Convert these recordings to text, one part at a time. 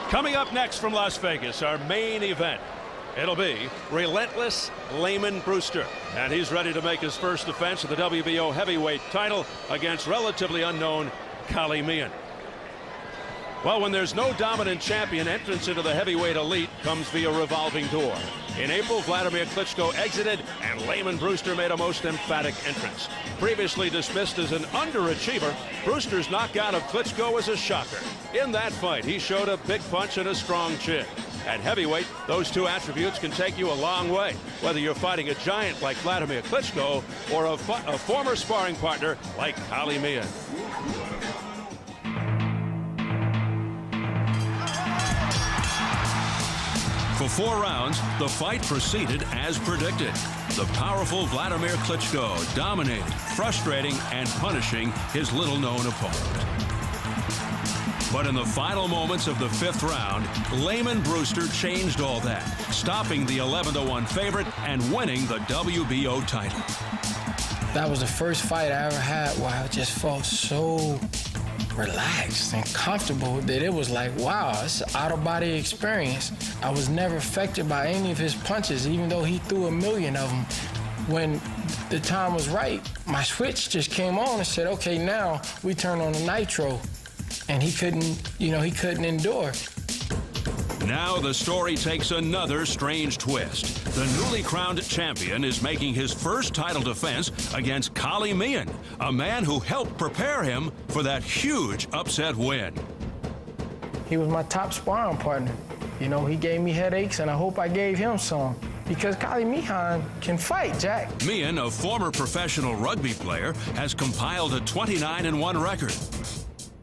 Coming up next from Las Vegas, our main event. It'll be relentless Lamon Brewster, and he's ready to make his first defense of the WBO heavyweight title against relatively unknown Kali Meehan. Well, when there's no dominant champion, entrance into the heavyweight elite comes via revolving door. In April, Vladimir Klitschko exited, and Lamon Brewster made a most emphatic entrance. Previously dismissed as an underachiever, Brewster's knockout of Klitschko was a shocker. In that fight, he showed a big punch and a strong chin. At heavyweight, those two attributes can take you a long way, whether you're fighting a giant like Vladimir Klitschko or a former sparring partner like Kali Meehan. For 4 rounds, the fight proceeded as predicted. The powerful Vladimir Klitschko dominated, frustrating and punishing his little-known opponent. But in the final moments of the 5th round, Lamon Brewster changed all that, stopping the 11-1 favorite and winning the WBO title. That was the first fight I ever had where I just felt so relaxed and comfortable that it was like, wow, it's an out-of-body experience. I was never affected by any of his punches, even though he threw a million of them. When the time was right, my switch just came on and said, okay, now we turn on the nitro. And he couldn't endure. Now the story takes another strange twist. The newly crowned champion is making his first title defense against Kali Meehan, a man who helped prepare him for that huge upset win. He was my top sparring partner. You know, he gave me headaches, and I hope I gave him some. Because Kali Meehan can fight, Jack. Meehan, a former professional rugby player, has compiled a 29-1 record.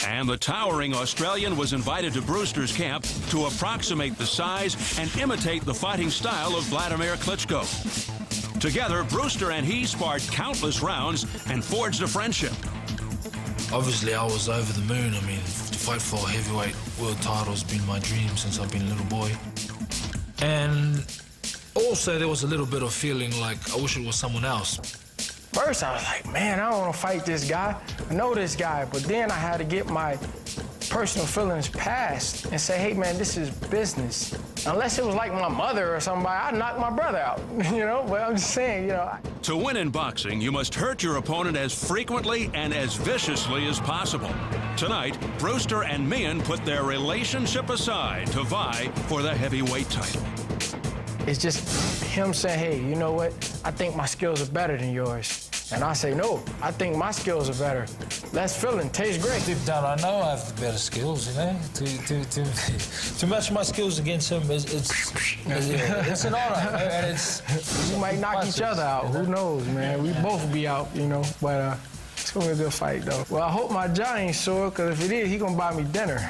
And the towering Australian was invited to Brewster's camp to approximate the size and imitate the fighting style of Vladimir Klitschko. Together, Brewster and he sparred countless rounds and forged a friendship. Obviously, I was over the moon. I mean, to fight for a heavyweight world title has been my dream since I've been a little boy. And also, there was a little bit of feeling like I wish it was someone else. First, I was like, man, I don't want to fight this guy. I know this guy. But then I had to get my personal feelings past and say, hey, man, this is business. Unless it was like my mother or somebody, I'd knock my brother out, you know? But I'm just saying, you know. To win in boxing, you must hurt your opponent as frequently and as viciously as possible. Tonight, Brewster and Meehan put their relationship aside to vie for the heavyweight title. It's just him saying, hey, you know what? I think my skills are better than yours. And I say, no, I think my skills are better. Less filling, tastes great. Deep down, I know I have the better skills, you know? To match my skills against him, it's an honor. And we might knock each other out. Who knows, man? We both be out, you know? But it's going to be a good fight, though. Well, I hope my jaw ain't sore, because if it is, he going to buy me dinner.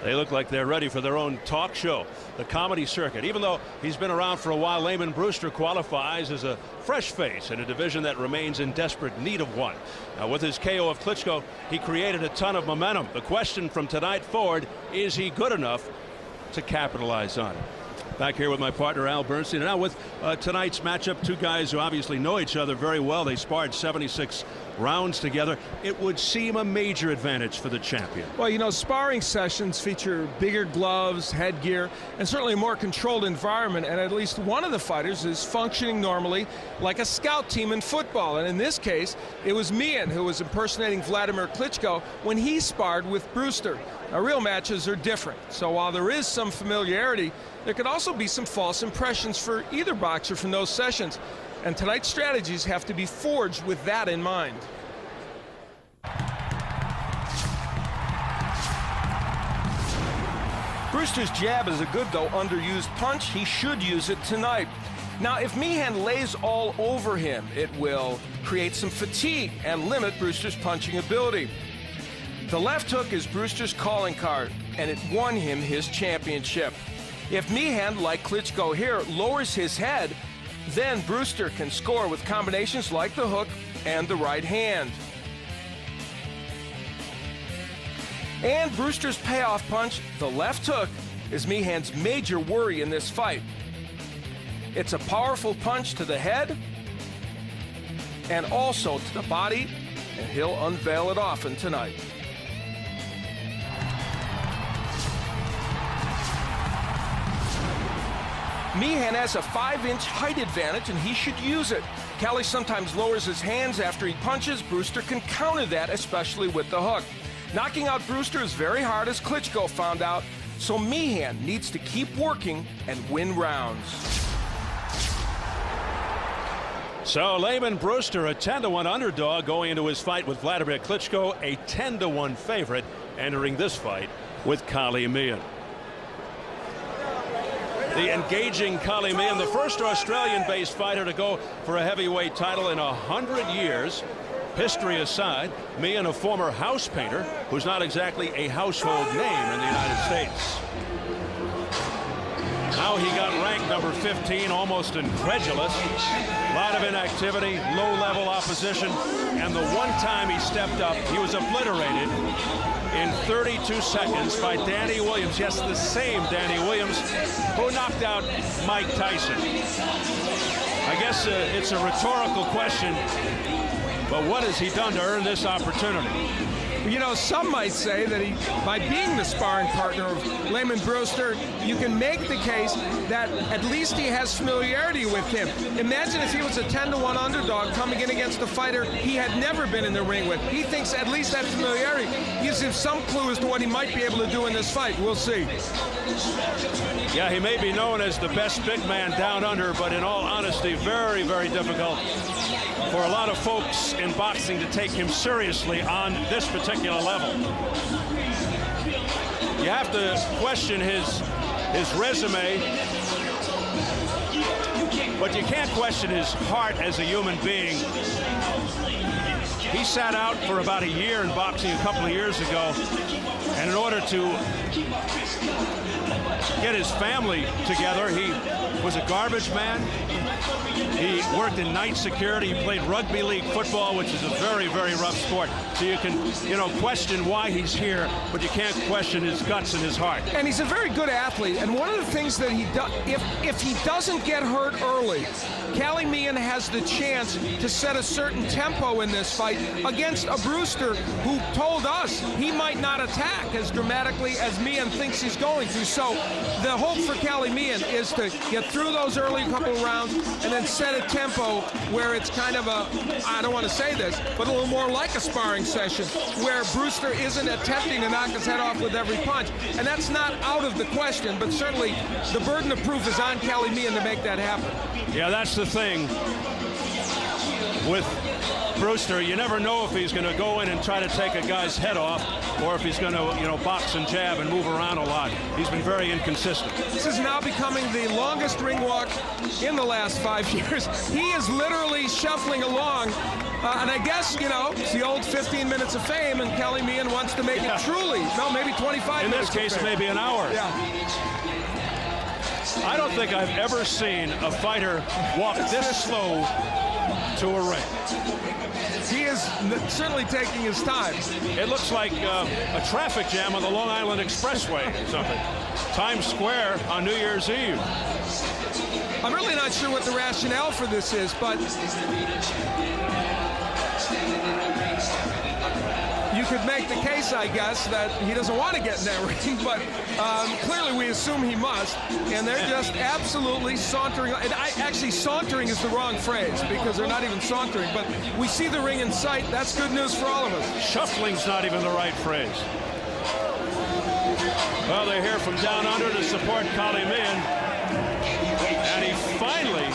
They look like they're ready for their own talk show, the comedy circuit. Even though he's been around for a while, Lamon Brewster qualifies as a fresh face in a division that remains in desperate need of one. Now, with his KO of Klitschko, he created a ton of momentum. The question from tonight forward, is he good enough to capitalize on it? Back here with my partner, Al Bernstein. And now with tonight's matchup, two guys who obviously know each other very well. They sparred 76 rounds together. It would seem a major advantage for the champion. Well, you know, sparring sessions feature bigger gloves, headgear, and certainly a more controlled environment, and at least one of the fighters is functioning normally like a scout team in football. And in this case, it was Meehan who was impersonating Vladimir Klitschko when he sparred with Brewster. Now, real matches are different, so while there is some familiarity, there could also be some false impressions for either boxer from those sessions. And tonight's strategies have to be forged with that in mind. Brewster's jab is a good, though underused punch. He should use it tonight. Now, if Meehan lays all over him, it will create some fatigue and limit Brewster's punching ability. The left hook is Brewster's calling card, and it won him his championship. If Meehan, like Klitschko here, lowers his head, then Brewster can score with combinations like the hook and the right hand. And Brewster's payoff punch, the left hook, is Meehan's major worry in this fight. It's a powerful punch to the head and also to the body, and he'll unveil it often tonight. Meehan has a 5-inch height advantage, and he should use it. Kali sometimes lowers his hands after he punches. Brewster can counter that, especially with the hook. Knocking out Brewster is very hard, as Klitschko found out, so Meehan needs to keep working and win rounds. So Lamon Brewster, a 10-1 underdog going into his fight with Vladimir Klitschko, a 10-1 favorite entering this fight with Kali Meehan. The engaging Kali Meehan, the first Australian-based fighter to go for a heavyweight title in 100 years. History aside, Meehan, a former house painter who's not exactly a household name in the United States. Now he got ranked number 15, almost incredulous. A lot of inactivity, low-level opposition, and the one time he stepped up, he was obliterated in 32 seconds by Danny Williams. Yes, the same Danny Williams who knocked out Mike Tyson. I guess it's a rhetorical question, but what has he done to earn this opportunity? You know, some might say that by being the sparring partner of Lamon Brewster, you can make the case that at least he has familiarity with him. Imagine if he was a 10-1 underdog coming in against a fighter he had never been in the ring with. He thinks at least that familiarity gives him some clue as to what he might be able to do in this fight. We'll see. Yeah, he may be known as the best big man down under, but in all honesty, very, very difficult for a lot of folks in boxing to take him seriously on this particular level. You have to question his resume, but you can't question his heart as a human being. He sat out for about a year in boxing a couple of years ago, and in order to get his family together, he was a garbage man. He worked in night security. He played rugby league football, which is a very, very rough sport. So you can, question why he's here, but you can't question his guts and his heart. And he's a very good athlete. And one of the things that he does, if he doesn't get hurt early, Kali Meehan has the chance to set a certain tempo in this fight against a Brewster who told us he might not attack as dramatically as Meehan thinks he's going to. So the hope for Kali Meehan is to get through those early couple rounds and then set a tempo where it's kind of a, I don't want to say this, but a little more like a sparring session where Brewster isn't attempting to knock his head off with every punch. And that's not out of the question, but certainly the burden of proof is on Kali Meehan to make that happen. Yeah, that's the thing with Brewster. You never know if he's going to go in and try to take a guy's head off or if he's going to, box and jab and move around a lot. He's been very inconsistent. This is now becoming the longest ring walk in the last 5 years. He is literally shuffling along. And I guess, it's the old 15 minutes of fame, and Kali Meehan wants to make it truly, maybe 25 minutes. In this case, maybe an hour. Yeah. I don't think I've ever seen a fighter walk this slow to a ring. He is certainly taking his time. It looks like a traffic jam on the Long Island Expressway or something. Times Square on New Year's Eve. I'm really not sure what the rationale for this is, but you could make the case, I guess, that he doesn't want to get in that ring, but clearly we assume he must, and they're just absolutely sauntering. And actually, sauntering is the wrong phrase because they're not even sauntering, but we see the ring in sight. That's good news for all of us. Shuffling's not even the right phrase. Well, they're here from down under to support Kali Meehan, and he finally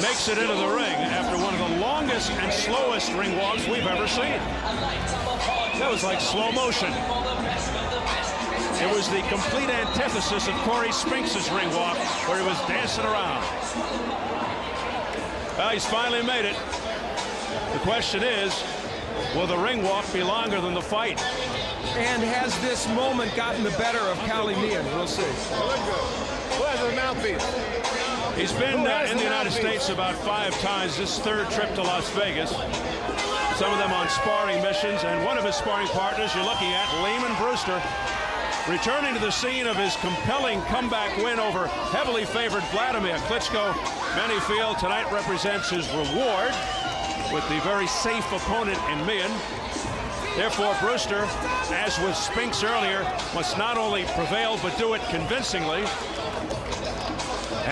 makes it into the ring after one of the longest and slowest ring walks we've ever seen. That was like slow motion. It was the complete antithesis of Corey Spinks' ring walk, where he was dancing around. Well, he's finally made it. The question is, will the ring walk be longer than the fight? And has this moment gotten the better of Kali Meehan? We'll see. Who has a mouthpiece? He's been in the United States about 5 times, this third trip to Las Vegas. Some of them on sparring missions, and one of his sparring partners you're looking at, Lamon Brewster, returning to the scene of his compelling comeback win over heavily favored Vladimir Klitschko. Many feel tonight represents his reward with the very safe opponent in Meehan. Therefore, Brewster, as with Spinks earlier, must not only prevail but do it convincingly.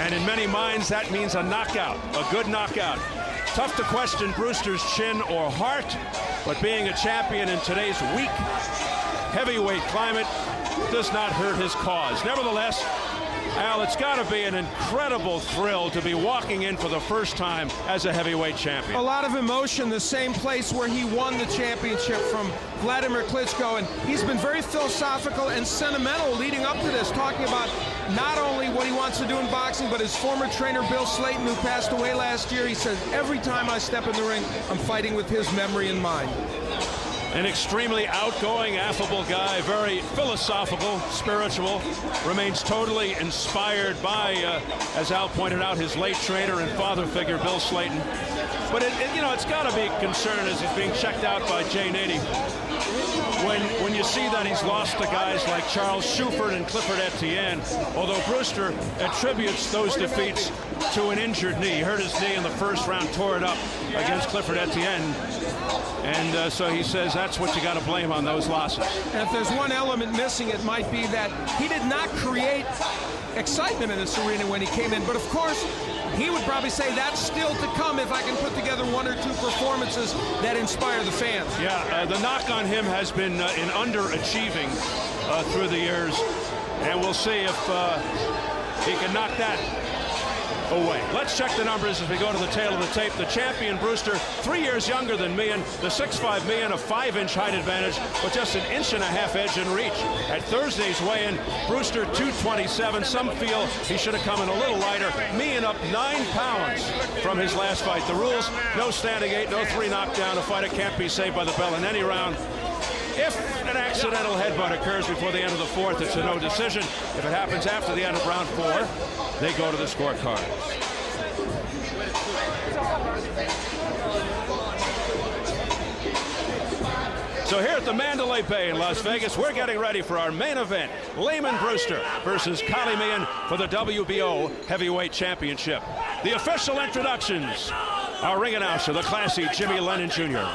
And in many minds, that means a knockout, a good knockout. Tough to question Brewster's chin or heart, but being a champion in today's weak heavyweight climate does not hurt his cause. Nevertheless, Al, it's got to be an incredible thrill to be walking in for the first time as a heavyweight champion. A lot of emotion, the same place where he won the championship from Vladimir Klitschko, and he's been very philosophical and sentimental leading up to this, talking about not only what he wants to do in boxing, but his former trainer, Bill Slayton, who passed away last year. He says, every time I step in the ring, I'm fighting with his memory in mind. An extremely outgoing, affable guy, very philosophical, spiritual, remains totally inspired by, as Al pointed out, his late trainer and father figure, Bill Slayton. But it's got to be a concern as he's being checked out by Jay Nady. When you see that he's lost to guys like Charles Shuford and Clifford Etienne, although Brewster attributes those defeats to an injured knee. He hurt his knee in the first round, tore it up against Clifford Etienne. And so he says that's what you got to blame on those losses. And if there's one element missing, it might be that he did not create excitement in this arena when he came in. But of course, he would probably say that's still to come if I can put together one or two performances that inspire the fans. Yeah, the knock on him has been in underachieving through the years. And we'll see if he can knock that away. Let's check the numbers as we go to the tail of the tape. The champion Brewster, 3 years younger than Meehan. The 6'5" Meehan, a 5-inch height advantage with just an 1.5 inch edge in reach. At Thursday's weigh-in, Brewster 227. Some feel he should have come in a little lighter. Meehan up 9 pounds from his last fight. The rules: no standing 8, no 3 knockdown. A fighter can't be saved by the bell in any round. If an accidental headbutt occurs before the end of the 4th, it's a no decision. If it happens after the end of round 4, they go to the scorecard. So here at the Mandalay Bay in Las Vegas, we're getting ready for our main event. Lamon Brewster versus Kali Meehan for the WBO Heavyweight Championship. The official introductions. Our ring announcer, the classy Jimmy Lennon Jr.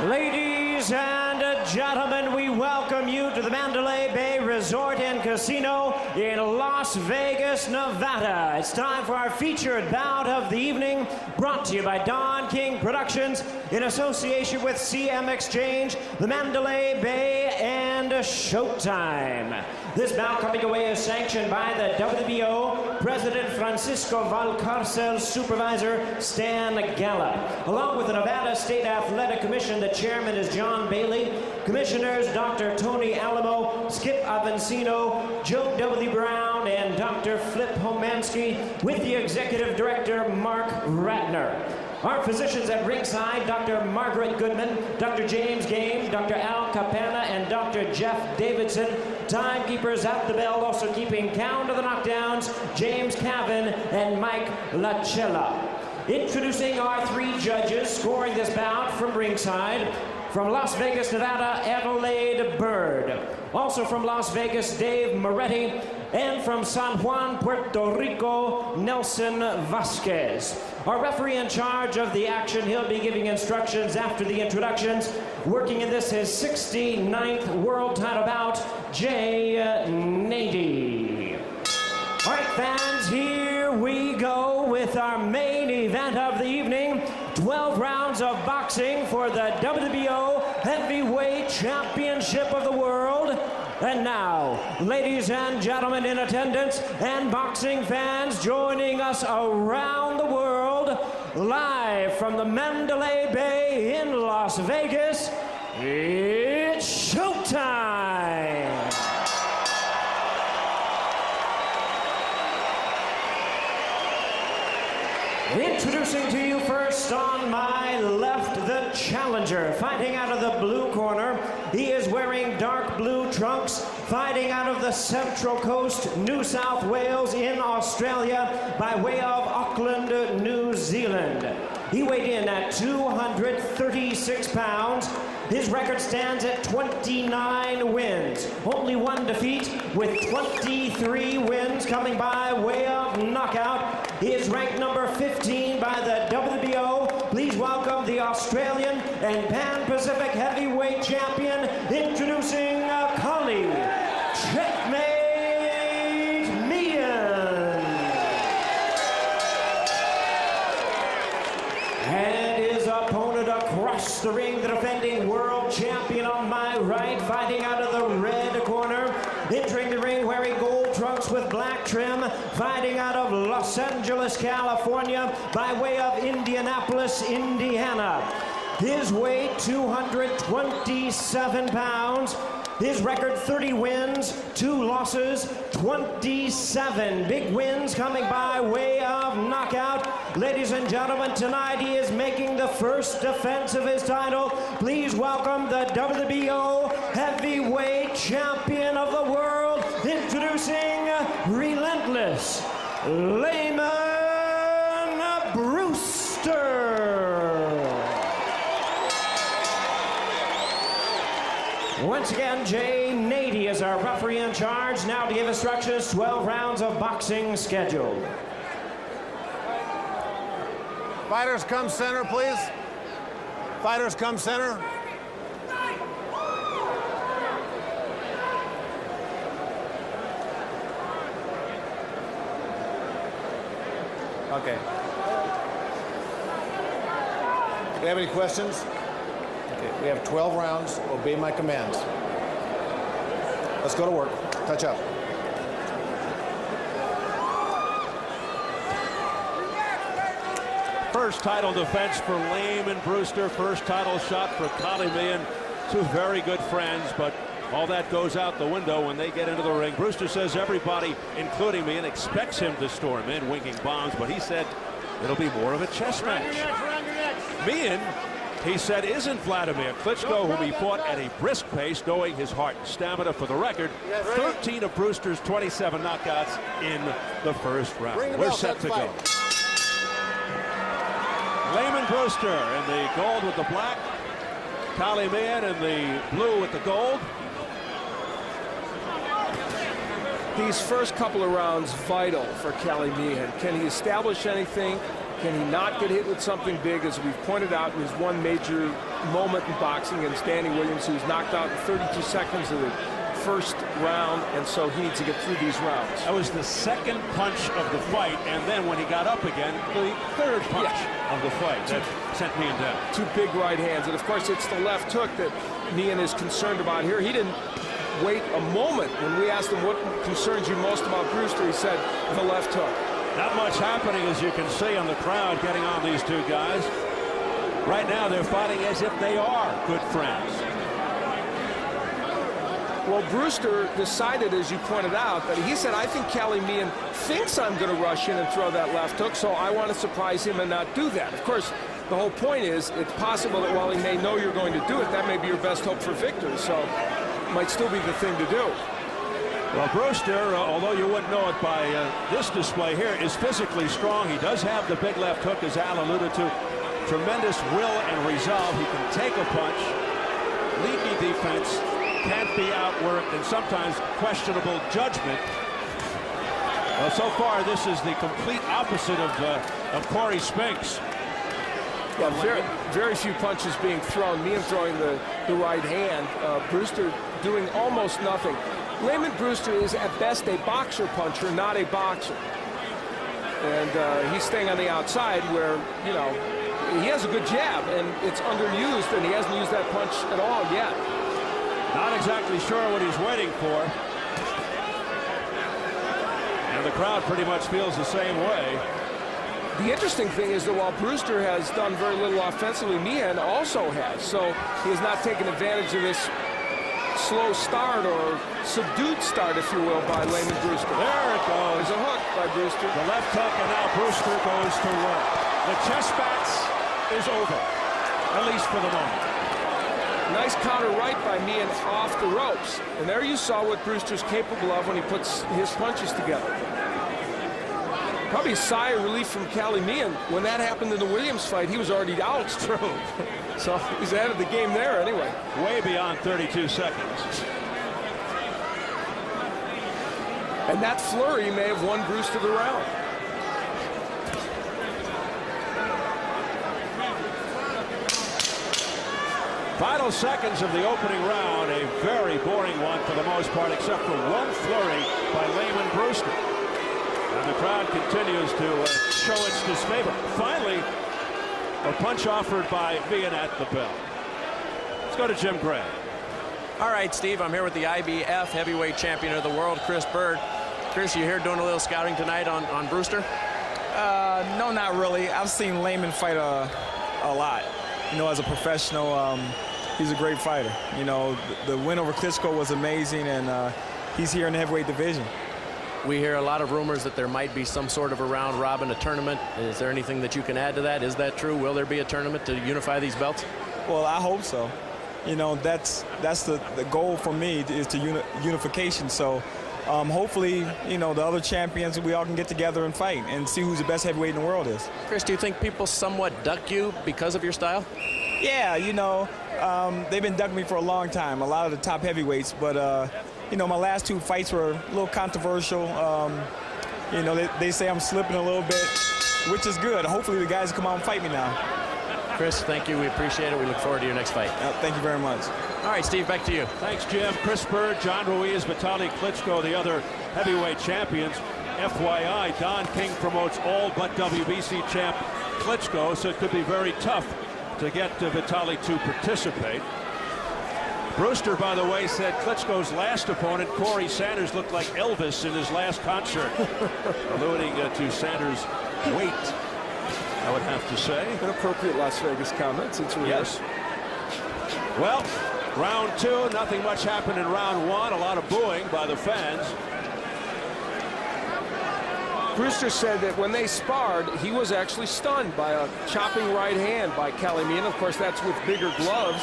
Ladies and gentlemen, we welcome you to the Mandalay Bay Resort and Casino in Las Vegas, Nevada. It's time for our featured bout of the evening, brought to you by Don King Productions in association with CM Exchange, the Mandalay Bay, and Showtime. This bout coming away is sanctioned by the WBO President Francisco Valcarcel, Supervisor Stan Gallup. Along with the Nevada State Athletic Commission, the chairman is John Bailey. Commissioners Dr. Tony Alamo, Skip Avencino, Joe W. Brown, and Dr. Flip Homansky, with the executive director Mark Ratner. Our physicians at ringside, Dr. Margaret Goodman, Dr. James Games, Dr. Al Capana, and Dr. Jeff Davidson. Timekeepers at the bell, also keeping count of the knockdowns, James Cavan and Mike Lachella. Introducing our 3 judges scoring this bout from ringside. From Las Vegas, Nevada, Adelaide Bird. Also from Las Vegas, Dave Moretti. And from San Juan, Puerto Rico, Nelson Vasquez. Our referee in charge of the action, he'll be giving instructions after the introductions. Working in this, his 69th world title bout, Jay Nady. All right, fans, here we go with our main event of the evening. 12 rounds of boxing for the WBO Heavyweight Championship of the World. And now, ladies and gentlemen in attendance and boxing fans joining us around the world, live from the Mandalay Bay in Las Vegas, it's showtime! Introducing to you first on my left, the challenger. Fighting out of the blue corner, he is wearing dark blue trunks. Fighting out of the Central Coast, New South Wales in Australia, by way of Auckland, New Zealand. He weighed in at 236 pounds. His record stands at 29 wins. Only 1 defeat, with 23 wins coming by way of knockout. He is ranked number 15 by the WBO. Please welcome the Australian and Pan-Pacific heavyweight champion, introducing Kali. Checkmate, Meehan. And his opponent across the ring, the defending world champion on my right, fighting out of the red corner, entering the ring wearing gold trunks with black trim, fighting out of Los Angeles, California, by way of Indianapolis, Indiana. His weight, 227 pounds. His record, 30 wins, 2 losses, 27 big wins coming by way of knockout. Ladies and gentlemen, tonight he is making the first defense of his title. Please welcome the WBO heavyweight champion of the world, introducing Relentless Lamon Brewster. Once again, Jay Nady is our referee in charge. Now to give instructions, 12 rounds of boxing scheduled. Fighters come center, please. Fighters come center. Okay. Do you have any questions? Okay, we have 12 rounds. Obey my commands. Let's go to work. Touch up. First title defense for Lamon Brewster. First title shot for Kali Meehan. 2 very good friends, but all that goes out the window when they get into the ring. Brewster says everybody, including Meehan, expects him to storm in, winking bombs, but he said it'll be more of a chess match. Meehan, he said, isn't Vladimir Klitschko, whom he fought at a brisk pace, knowing his heart and stamina. For the record, 13 of Brewster's 27 knockouts in the first round. We're set to go. Lamon Brewster in the gold with the black. Kali Meehan in the blue with the gold. These first couple of rounds vital for Kali Meehan. Can he establish anything? Can he not get hit with something big? As we've pointed out in his one major moment in boxing against Danny Williams, who was knocked out in 32 seconds of the first round, and so he needs to get through these rounds. That was the second punch of the fight, and then when he got up again, the third punch of the fight that sent Meehan down. 2 big right hands, and of course it's the left hook that Meehan is concerned about here. He didn't wait a moment. When we asked him what concerns you most about Brewster, he said the left hook. Not much happening, as you can see, on the crowd getting on these 2 guys. Right now they're fighting as if they are good friends. Well, Brewster decided, as you pointed out, that he said, I think Kali Meehan thinks I'm going to rush in and throw that left hook, so I want to surprise him and not do that. Of course, the whole point is it's possible that while he may know you're going to do it, that may be your best hope for victory, so it might still be the thing to do. Well, Brewster, although you wouldn't know it by this display here, is physically strong. He does have the big left hook, as Al alluded to. Tremendous will and resolve. He can take a punch, leaky defense, can't be outworked, and sometimes questionable judgment. Well, so far, this is the complete opposite of Corey Spinks. Yeah, very few punches being thrown. Meehan throwing the right hand. Brewster doing almost nothing. Lamon Brewster is at best a boxer puncher, not a boxer. And he's staying on the outside where, you know, he has a good jab and it's underused, and he hasn't used that punch at all yet. Not exactly sure what he's waiting for. And the crowd pretty much feels the same way. The interesting thing is that while Brewster has done very little offensively, Meehan also has. So he has not taken advantage of this slow start or subdued start, if you will, by Lamon Brewster. There it goes. There's a hook by Brewster. The left hook, and now Brewster goes to work. The chess match is over, at least for the moment. Nice counter right by Meehan off the ropes. And there you saw what Brewster's capable of when he puts his punches together. Probably a sigh of relief from Kali Meehan. When that happened in the Williams fight, he was already out. It's true. So he's ahead of the game there anyway. Way beyond 32 seconds. And that flurry may have won Brewster the round. Final seconds of the opening round, a very boring one for the most part, except for one flurry by Lamon Brewster. And the crowd continues to show its disfavor. Finally, a punch offered by Meehan at the bell. Let's go to Jim Gray. All right, Steve, I'm here with the IBF heavyweight champion of the world, Chris Bird. Chris, you here doing a little scouting tonight on Brewster? No, not really. I've seen Lamon fight a lot. You know, as a professional, he's a great fighter. You know, the win over Klitschko was amazing, and he's here in the heavyweight division. We hear a lot of rumors that there might be some sort of a round robin, a tournament. Is there anything that you can add to that? Is that true? Will there be a tournament to unify these belts? Well, I hope so. You know, that's the goal for me, is to unification. So hopefully, you know, the other champions, we all can get together and fight and see who's the best heavyweight in the world is. Chris, do you think people somewhat duck you because of your style? Yeah, you know, they've been ducking me for a long time, a lot of the top heavyweights, but you know, my last two fights were a little controversial. You know, they say I'm slipping a little bit, which is good. Hopefully the guys come out and fight me now. Chris, thank you. We appreciate it. We look forward to your next fight. Thank you very much. All right, Steve, back to you. Thanks, Jim. Chris Bird, John Ruiz, Vitaly Klitschko, the other heavyweight champions. FYI, Don King promotes all but WBC champ Klitschko, so it could be very tough to get Vitaly to participate. Brewster, by the way, said Klitschko's last opponent, Corey Sanders, looked like Elvis in his last concert, alluding to Sanders' weight, I would have to say. Inappropriate Las Vegas comments. It's real. Yes. Well, round two, nothing much happened in round one. A lot of booing by the fans. Brewster said that when they sparred, he was actually stunned by a chopping right hand by Kali Meehan. Of course, that's with bigger gloves.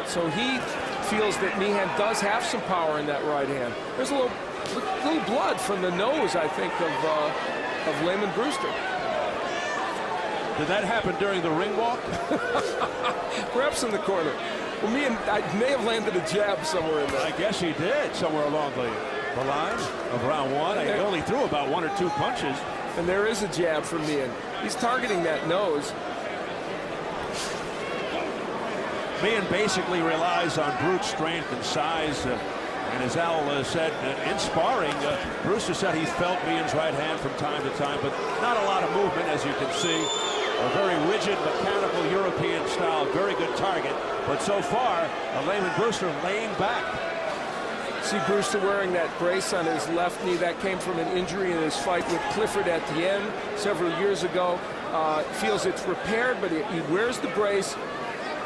So he feels that Meehan does have some power in that right hand. There's a little blood from the nose, I think, of Lamon Brewster. Did that happen during the ring walk? Perhaps in the corner. Well, Meehan may have landed a jab somewhere in there. I guess he did, somewhere along the line of round one. He only threw about one or two punches. And there is a jab from Meehan. He's targeting that nose. Meehan basically relies on brute strength and size. And as Al said, in sparring, Brewster said he felt Meehan's right hand from time to time, but not a lot of movement, as you can see. A very rigid, mechanical European style, very good target. But so far, Lamon Brewster laying back. See Brewster wearing that brace on his left knee. That came from an injury in his fight with Clifford at the end several years ago. Feels it's repaired, but he wears the brace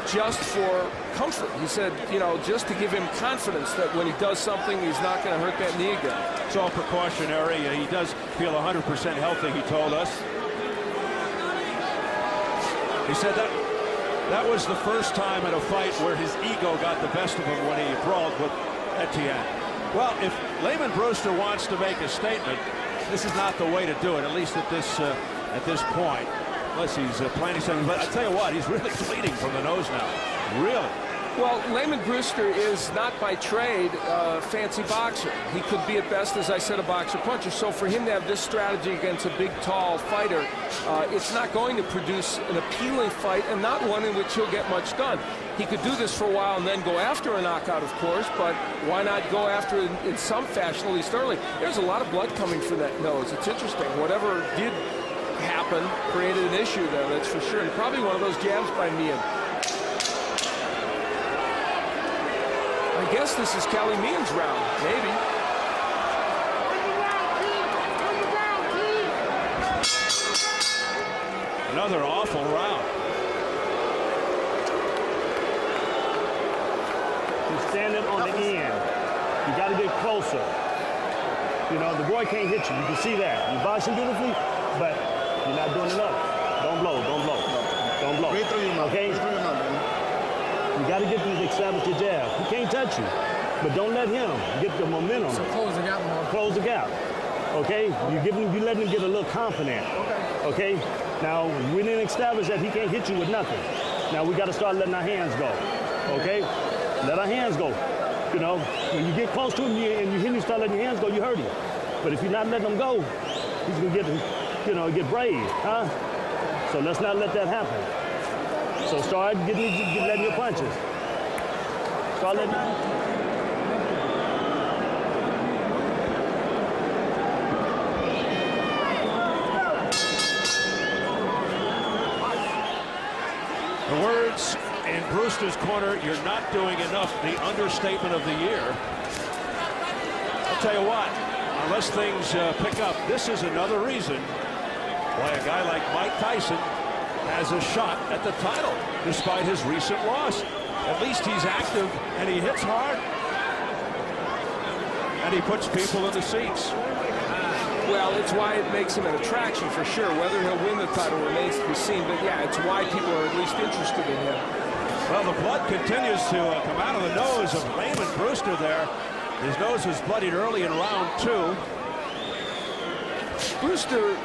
just for comfort. He said, you know, just to give him confidence that when he does something, he's not going to hurt that knee again. It's all precautionary. He does feel 100% healthy, he told us. He said that was the first time in a fight where his ego got the best of him when he brawled with Etienne. Well, if Lamon Brewster wants to make a statement, this is not the way to do it, at least at this point. Unless he's planning something. But I tell you what, he's really bleeding from the nose now. Really. Well, Lamon Brewster is not by trade a fancy boxer. He could be at best, as I said, a boxer-puncher. So for him to have this strategy against a big, tall fighter, it's not going to produce an appealing fight and not one in which he'll get much done. He could do this for a while and then go after a knockout, of course, but why not go after it in some fashion, at least early? There's a lot of blood coming from that nose. It's interesting. Whatever did happen created an issue there, that's for sure. And probably one of those jabs by Meehan. I guess this is Kali Meehan's round, maybe. Another awful round. You're standing on the end. You got to get closer. You know, the boy can't hit you. You can see that. You're boxing beautifully, but you're not doing enough. Don't blow, don't blow. Don't blow. Okay? You got to get him to establish your jab. He can't touch you, but don't let him get the momentum. So close the gap more. Close the gap. Okay? You letting him get a little confident. Okay? Now, we didn't establish that he can't hit you with nothing. Now, we got to start letting our hands go. Okay? Let our hands go. You know, when you get close to him and you hear him start letting your hands go, you hurt him. But if you're not letting him go, he's going to get, get brave, huh? So let's not let that happen. So start letting your punches. Start letting. The words in Brewster's corner, "You're not doing enough," the understatement of the year. I'll tell you what, unless things pick up, this is another reason why a guy like Mike Tyson has a shot at the title, despite his recent loss. At least he's active, and he hits hard. And he puts people in the seats. Well, it's why it makes him an attraction for sure. Whether he'll win the title remains to be seen, but yeah, it's why people are at least interested in him. Well, the blood continues to come out of the nose of Lamon Brewster there. His nose was bloodied early in round 2. Brewster,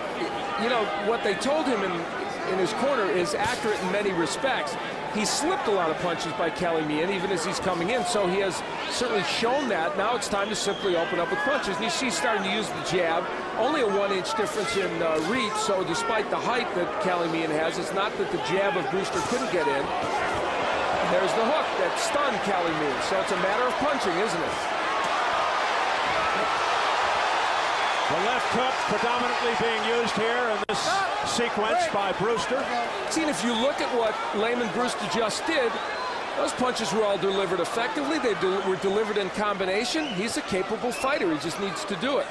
you know, what they told him in his corner is accurate in many respects. He slipped a lot of punches by Kali Meehan, even as he's coming in, so he has certainly shown that. Now it's time to simply open up with punches. And you see starting to use the jab. Only a 1-inch difference in reach, so despite the height that Kali Meehan has, it's not that the jab of Brewster couldn't get in. And there's the hook that stunned Kali Meehan, so it's a matter of punching, isn't it? The left hook predominantly being used here in this sequence by Brewster. See, and if you look at what Lamon Brewster just did, those punches were all delivered effectively. They were delivered in combination. He's a capable fighter. He just needs to do it.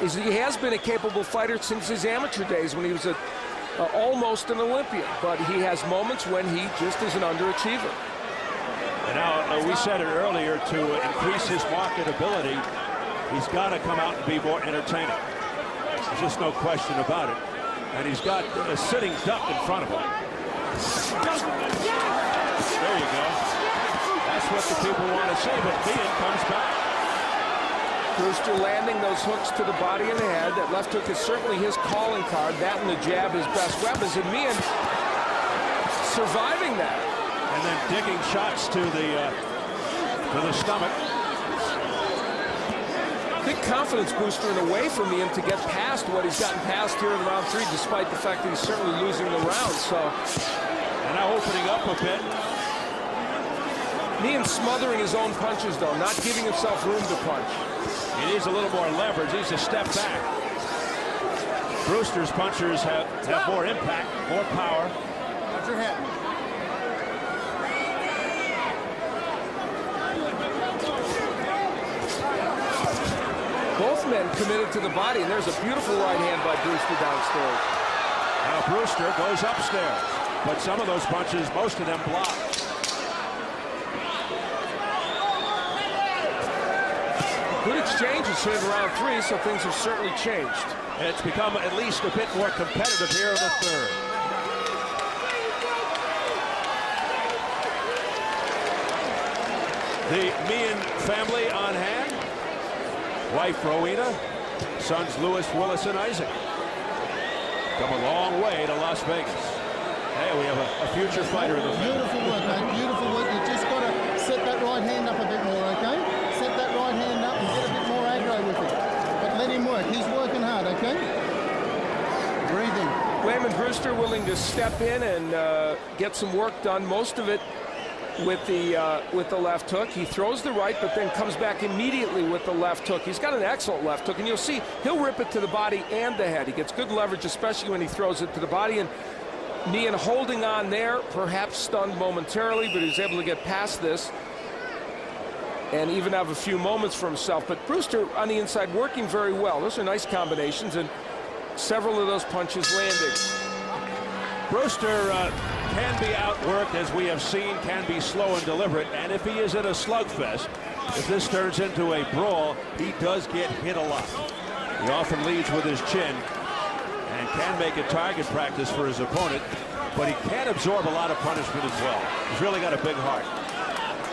He has been a capable fighter since his amateur days when he was almost an Olympian. But he has moments when he just is an underachiever. And now, we said it earlier, to increase his marketability, he's got to come out and be more entertaining. There's just no question about it. And he's got a sitting duck in front of him. There you go. That's what the people want to see, but Meehan comes back. Brewster landing those hooks to the body and the head. That left hook is certainly his calling card. That and the jab his best weapons. And Meehan surviving that. And then digging shots to the stomach. Big confidence booster in a way for Meehan to get past what he's gotten past here in round 3, despite the fact that he's certainly losing the round. So, and now opening up a bit. Meehan smothering his own punches, though, not giving himself room to punch. He needs a little more leverage. He needs to step back. Brewster's punchers have more impact, more power. Watch your head. Both men committed to the body, and there's a beautiful right hand by Brewster downstairs. Now Brewster goes upstairs, but some of those punches, most of them blocked. Good exchanges here in round 3, so things have certainly changed. It's become at least a bit more competitive here in the 3rd. The Meehan family on hand. Wife Rowena, sons Lewis, Willis, and Isaac. Come a long way to Las Vegas. Hey, we have a future fighter in the family. Beautiful work, mate. Beautiful work. You just got to set that right hand up a bit more, okay? Set that right hand up and get a bit more aggro with it. But let him work. He's working hard, okay? Breathing. Lamon Brewster willing to step in and get some work done. Most of it with the left hook. He throws the right, but then comes back immediately with the left hook. He's got an excellent left hook, and you'll see he'll rip it to the body and the head. He gets good leverage, especially when he throws it to the body. And Meehan holding on there, perhaps stunned momentarily, but he's able to get past this and even have a few moments for himself. But Brewster on the inside working very well. Those are nice combinations, and several of those punches landing. Brewster can be outworked, as we have seen, can be slow and deliberate, and if he is in a slugfest, if this turns into a brawl, he does get hit a lot. He often leads with his chin and can make a target practice for his opponent, but he can absorb a lot of punishment as well. He's really got a big heart,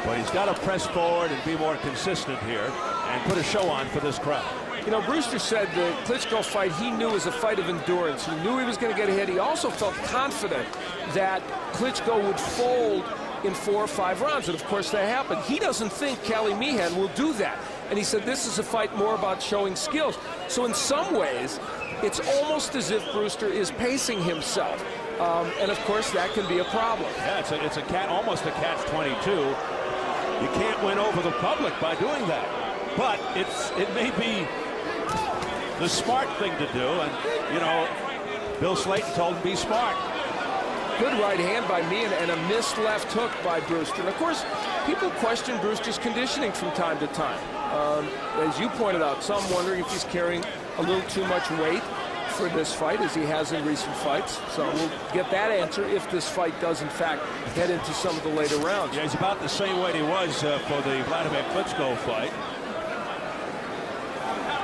but he's got to press forward and be more consistent here and put a show on for this crowd. You know, Brewster said the Klitschko fight he knew was a fight of endurance. He knew he was going to get a hit. He also felt confident that Klitschko would fold in 4 or 5 rounds, and of course that happened. He doesn't think Kali Meehan will do that, and he said this is a fight more about showing skills. So in some ways, it's almost as if Brewster is pacing himself, and of course that can be a problem. Yeah, it's almost a catch-22. You can't win over the public by doing that. But it may be the smart thing to do. And, you know, Bill Slayton told him be smart. Good right hand by Meehan and a missed left hook by Brewster. And of course, people question Brewster's conditioning from time to time. As you pointed out, some wondering if he's carrying a little too much weight for this fight, as he has in recent fights. So we'll get that answer if this fight does, in fact, head into some of the later rounds. Yeah, he's about the same weight he was for the Vladimir Klitschko fight.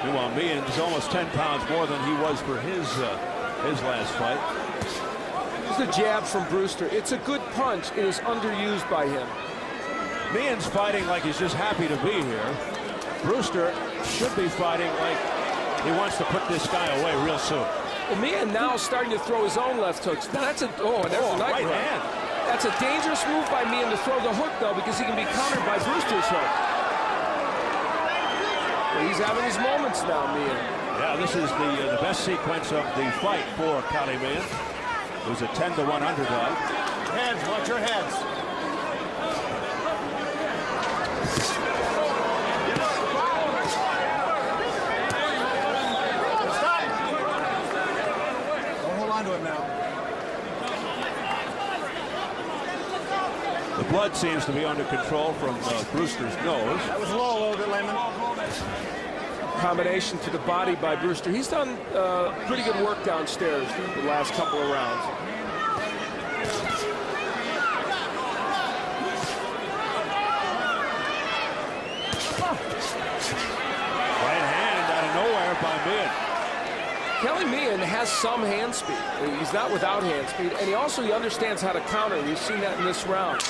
Meanwhile, Meehan is almost 10 pounds more than he was for his last fight. This is a jab from Brewster. It's a good punch. It is underused by him. Meehan's fighting like he's just happy to be here. Brewster should be fighting like he wants to put this guy away real soon. Well, Meehan now is starting to throw his own left hooks. Now that's a right hand. That's a dangerous move by Meehan to throw the hook, though, because he can be countered by Brewster's hook. Well, he's having his moments now, Meehan. Yeah, this is the best sequence of the fight for Kali Meehan. It was a 10-1 underdog. Heads, watch your heads. Stop. Don't hold on to it now. The blood seems to be under control from Brewster's nose. That was low a little bit, Lamon. Combination to the body by Brewster. He's done pretty good work downstairs the last couple of rounds. Right hand out of nowhere by Meehan. Kali Meehan has some hand speed. He's not without hand speed, and he understands how to counter. We've seen that in this round.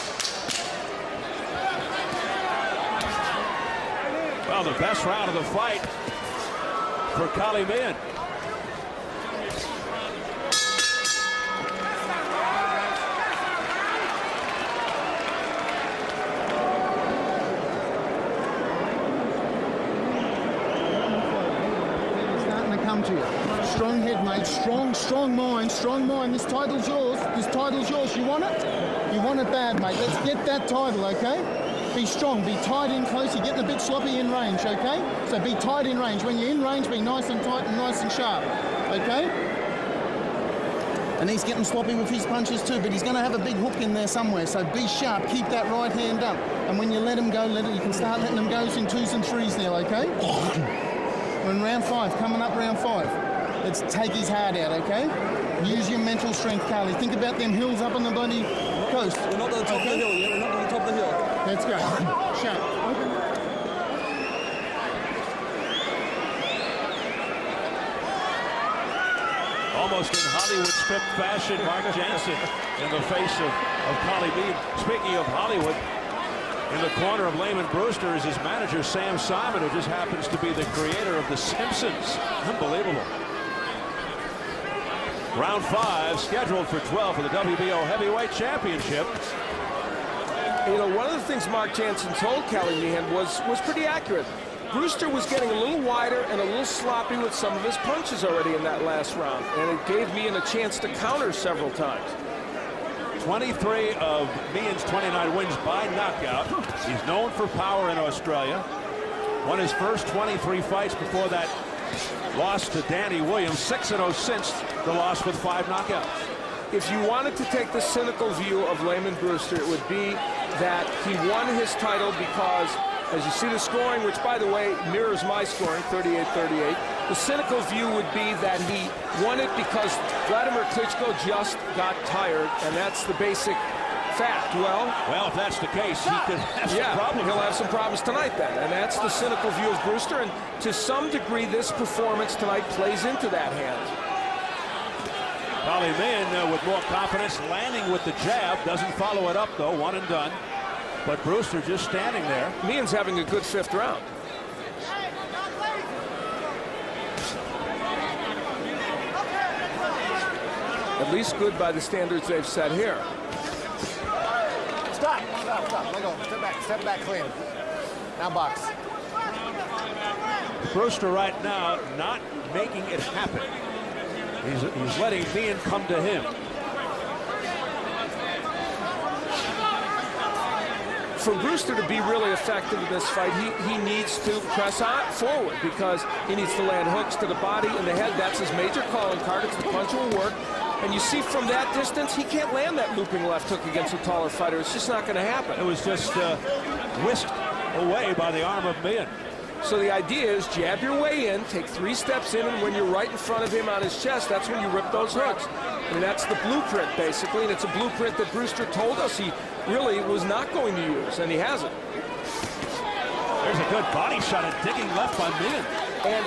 Well, the best round of the fight for Kali Meehan. Starting to come to you. Strong head, mate. Strong mind. Strong mind. This title's yours. This title's yours. You want it? You want it bad, mate. Let's get that title, okay? Be strong, be tight in close. You're getting a bit sloppy in range, okay? So be tight in range. When you're in range, be nice and tight and nice and sharp, okay? And he's getting sloppy with his punches too, but he's going to have a big hook in there somewhere. So be sharp, keep that right hand up. And when you let him go, you can start letting him go in 2s and 3s now, okay? We're in round 5, coming up round 5. Let's take his heart out, okay? Use your mental strength, Kali. Think about them hills up on the bloody coast. We're not on the top of the hill yet. We're not on the top of the hill. Let's go. Sharp. Almost in Hollywood script fashion, Mark Jansen in the face of Kali Meehan. Speaking of Hollywood, in the corner of Lamon Brewster is his manager, Sam Simon, who just happens to be the creator of The Simpsons. Unbelievable. Round 5 scheduled for 12 for the WBO Heavyweight Championship. You know, one of the things Mark Jansen told Kali Meehan was pretty accurate. Brewster was getting a little wider and a little sloppy with some of his punches already in that last round, and it gave Meehan a chance to counter several times. 23 of Meehan's 29 wins by knockout. He's known for power in Australia. Won his first 23 fights before that loss to Danny Williams. 6-0 since the loss with 5 knockouts. If you wanted to take the cynical view of Lamon Brewster, it would be that he won his title because, as you see the scoring, which, by the way, mirrors my scoring, 38-38, the cynical view would be that he won it because Vladimir Klitschko just got tired, and that's the basic fact. Well, if that's the case, he could have some problems. He'll have some problems tonight then, and that's the cynical view of Brewster, and to some degree, this performance tonight plays into that hand. Kali Meehan with more confidence, landing with the jab, doesn't follow it up though, 1 and done. But Brewster just standing there. Meehan's having a good 5th round. At least good by the standards they've set here. Stop. Let go. Step back clean. Now box. Brewster right now not making it happen. He's letting Meehan come to him. for Brewster to be really effective in this fight, he needs to press on forward because he needs to land hooks to the body and the head. That's his major calling card. It's the punch will work. And you see from that distance, he can't land that looping left hook against a taller fighter. It's just not going to happen. It was just whisked away by the arm of Meehan. So the idea is jab your way in, take 3 steps in, and when you're right in front of him on his chest, that's when you rip those hooks. I mean, that's the blueprint, basically, and it's a blueprint that Brewster told us he really was not going to use, and he hasn't. There's a good body shot and digging left by Meehan. And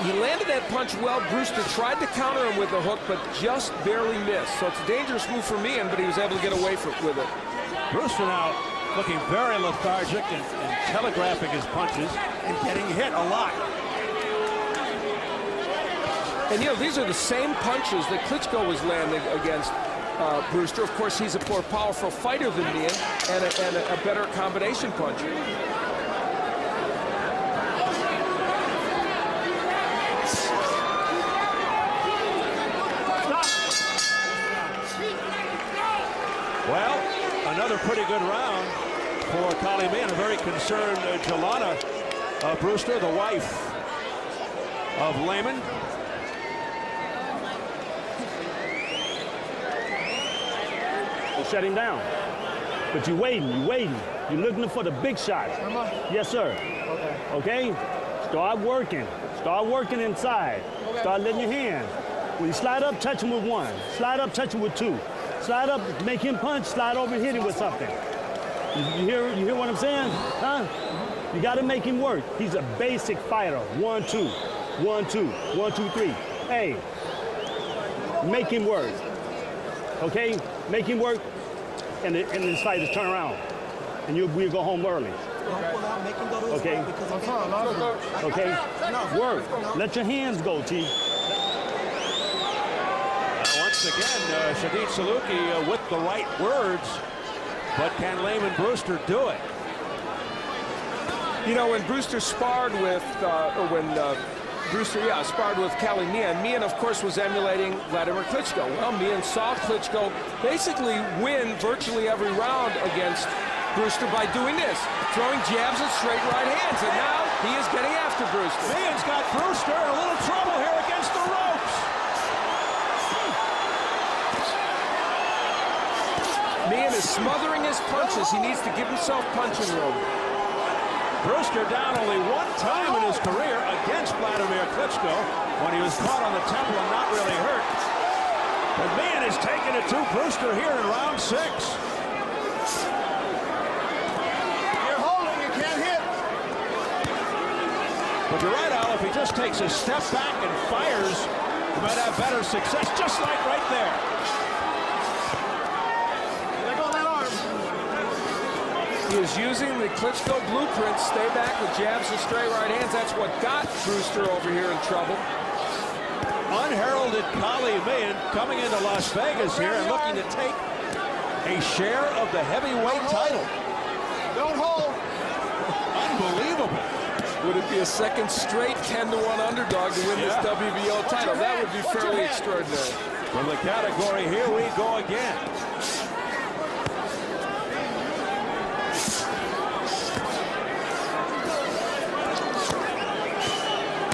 he landed that punch well. Brewster tried to counter him with the hook, but just barely missed. So it's a dangerous move for Meehan, but he was able to get away with it. Brewster now looking very lethargic and telegraphing his punches and getting hit a lot. And, you know, these are the same punches that Klitschko was landing against Brewster. Of course, he's a more powerful fighter than Meehan and a better combination puncher. Well, another pretty good round for Kali Meehan. A very concerned Jelana Brewster, the wife of Lamon. You shut him down. But you're waiting. You're looking for the big shot. Yes, sir. Okay? Start working. Start working inside. Start letting your hands. When you slide up, touch him with 1. Slide up, touch him with 2. Slide up, make him punch, slide over, hit him with something. You hear what I'm saying? Huh? You got to make him work. He's a basic fighter. 1, 2, 1, 2, 1, 2, 3. Hey, make him work. Okay? Make him work, and this fight is turn around. And we'll go home early. Okay? Okay? Work. Let your hands go, T. Once again, Shadid Saluki with the right words, but can Lamon Brewster do it? You know, when Brewster sparred with, sparred with Kali Meehan, Meehan, of course, was emulating Vladimir Klitschko. Well, Meehan saw Klitschko basically win virtually every round against Brewster by doing this, throwing jabs and straight right hands, and now he is getting after Brewster. Meehan's got Brewster in a little trouble here against the ropes. Meehan is smothering his punches. He needs to give himself punching room. Brewster down only 1 time in his career against Vladimir Klitschko when he was caught on the temple and not really hurt. But Meehan is taking it to Brewster here in round 6. You're holding, you can't hit. But you're right, Al, if he just takes a step back and fires, he might have better success, just like right there. He is using the Klitschko blueprint, stay back with jabs and straight right hands. That's what got Brewster over here in trouble. Unheralded Kali Meehan coming into Las Vegas here and looking to take a share of the heavyweight title. Don't hold. Unbelievable. Would it be a second straight 10-1 underdog to win this WBO title? That would be fairly extraordinary. From the category, here we go again.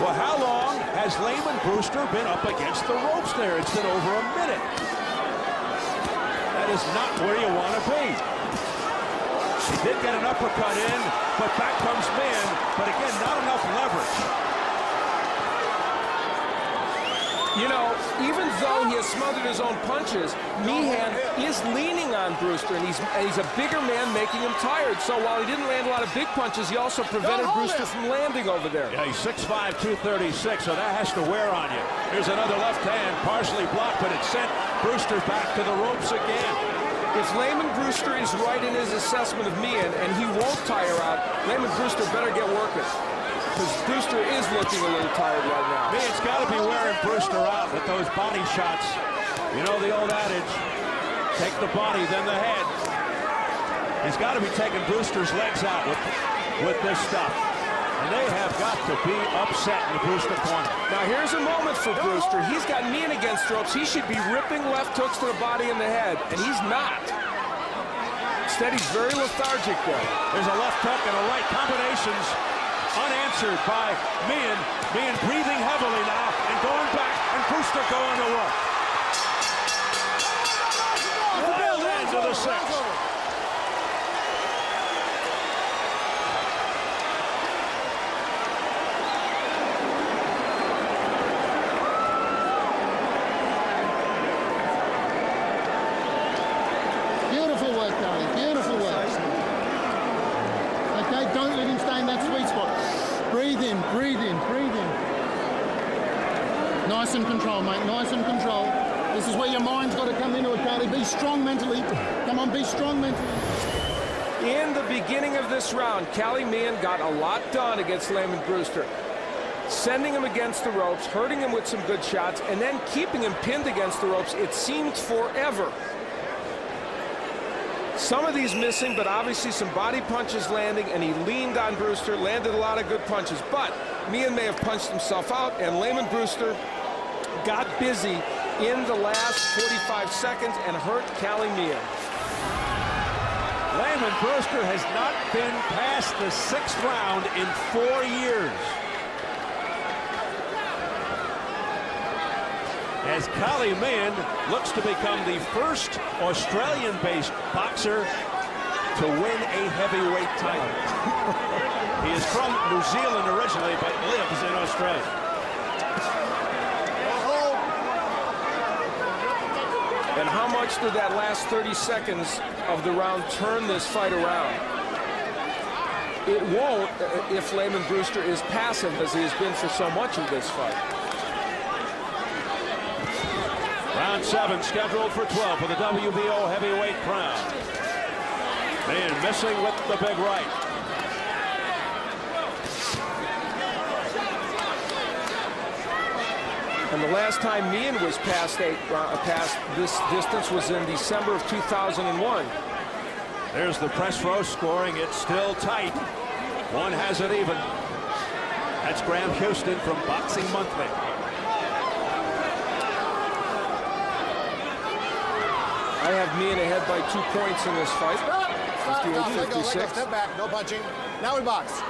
Well, how long has Lamon Brewster been up against the ropes there? It's been over a minute. That is not where you want to be. He did get an uppercut in, but back comes Meehan. But again, not enough leverage. You know, even though he has smothered his own punches, Meehan is leaning on Brewster, and he's a bigger man, making him tired. So while he didn't land a lot of big punches, he also prevented Brewster from landing over there. Yeah, he's 6'5", 236, so that has to wear on you. Here's another left hand, partially blocked, but it sent Brewster back to the ropes again. If Lamon Brewster is right in his assessment of Meehan, and he won't tire out, Lamon Brewster better get working. Because Brewster is looking a little tired right now. Meehan's got to be wearing Brewster out with those body shots. You know the old adage, take the body, then the head. He's got to be taking Brewster's legs out with this stuff. And they have got to be upset in the Brewster corner. Now here's a moment for Brewster. He's got Meehan against ropes. He should be ripping left hooks to the body and the head, and he's not. Instead, he's very lethargic there. There's a left hook and a right combinations unanswered by Meehan. Meehan breathing heavily now and going back, and Brewster going to work. Wild end to the sixth. Beautiful work, Kali. Beautiful work. Okay, don't let him stay in that sweet spot. Breathe in, breathe in, breathe in. Nice and control, mate. Nice and control. This is where your mind's got to come into it, Kali. Be strong mentally. Come on, be strong mentally. In the beginning of this round, Kali Meehan got a lot done against Lamon Brewster. Sending him against the ropes, hurting him with some good shots, and then keeping him pinned against the ropes. It seemed forever. Some of these missing, but obviously some body punches landing, and he leaned on Brewster, landed a lot of good punches. But Meehan may have punched himself out, and Lamon Brewster got busy in the last 45 seconds and hurt Kali Meehan. Lamon Brewster has not been past the 6th round in 4 years. As Kali Meehan looks to become the first Australian-based boxer to win a heavyweight title. He is from New Zealand originally, but lives in Australia. And how much did that last 30 seconds of the round turn this fight around? It won't if Lamon Brewster is passive, as he has been for so much of this fight. Round 7 scheduled for 12 for the WBO heavyweight crown. Meehan missing with the big right. And the last time Meehan was past this distance was in December of 2001. There's the press row scoring. It's still tight. One has it even. That's Graham Houston from Boxing Monthly. I have Meehan ahead by 2 points in this fight. 58-56. Step back, no punching. Now we box.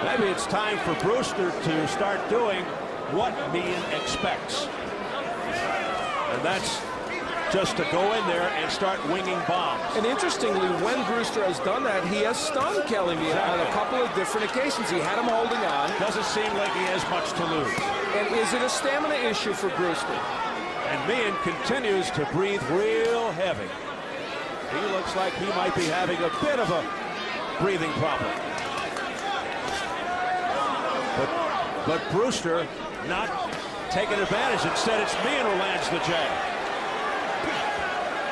Maybe it's time for Brewster to start doing what Meehan expects. And that's just to go in there and start winging bombs. And interestingly, when Brewster has done that, he has stunned Kali Meehan on a couple of different occasions. He had him holding on. Doesn't seem like he has much to lose. And is it a stamina issue for Brewster? And Meehan continues to breathe real heavy. He looks like he might be having a bit of a breathing problem. But Brewster not taking advantage. Instead, it's Meehan who lands the jab.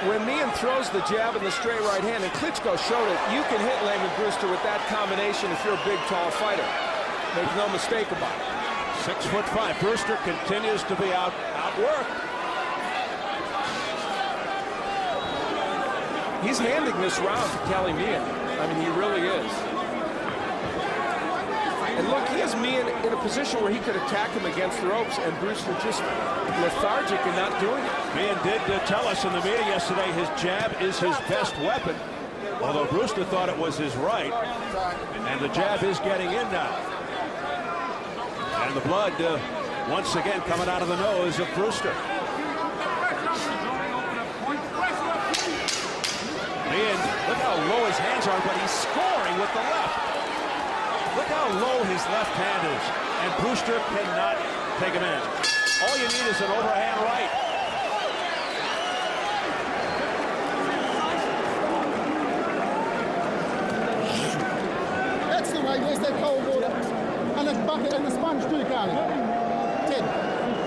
When Meehan throws the jab and the straight right hand, and Klitschko showed it, you can hit Lamon Brewster with that combination if you're a big, tall fighter. Make no mistake about it. 6'5". Brewster continues to be outworked. He's handing this round to Kali Meehan. I mean, he really is. And look, he has Meehan in a position where he could attack him against the ropes, and Brewster just lethargic and not doing it. Meehan did tell us in the meeting yesterday his jab is his best weapon, although Brewster thought it was his right. And the jab is getting in now. And the blood once again coming out of the nose of Brewster. Meehan, look how low his hands are, but he's scoring with the left. Look how low his left hand is, and Brewster cannot take him in. All you need is an overhand right. That's the way. Where's that cold water? And the bucket and the sponge too, Kali. Ted,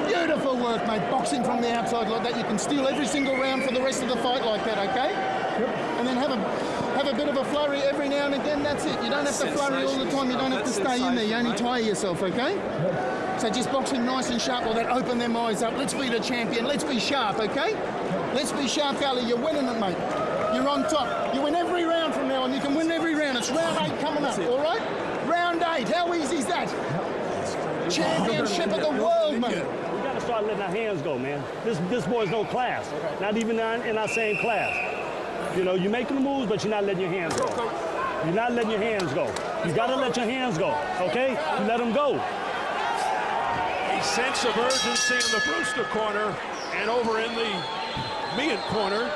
beautiful work, mate. Boxing from the outside like that. You can steal every single round for the rest of the fight like that, okay? And then have a bit of a flurry every now and again. That's it. You don't have to flurry all the time. You don't have to stay in there. You only tire yourself, okay? So just boxing nice and sharp. Well, that open them eyes up. Let's be the champion. Let's be sharp, okay? Let's be sharp, Kali. You're winning it, mate. You're on top. You win every round from now on. You can win every round. It's round 8 coming up, all right? Round 8. How easy is that? Championship of the world, mate. We got to start start letting our hands go, man. This boy's no class. Okay. Not even in our same class. You know, you're making the moves, but you're not letting your hands go. You're not letting your hands go. You got to let your hands go, okay? You let them go. A sense of urgency in the Brewster corner and over in the Meehan corner.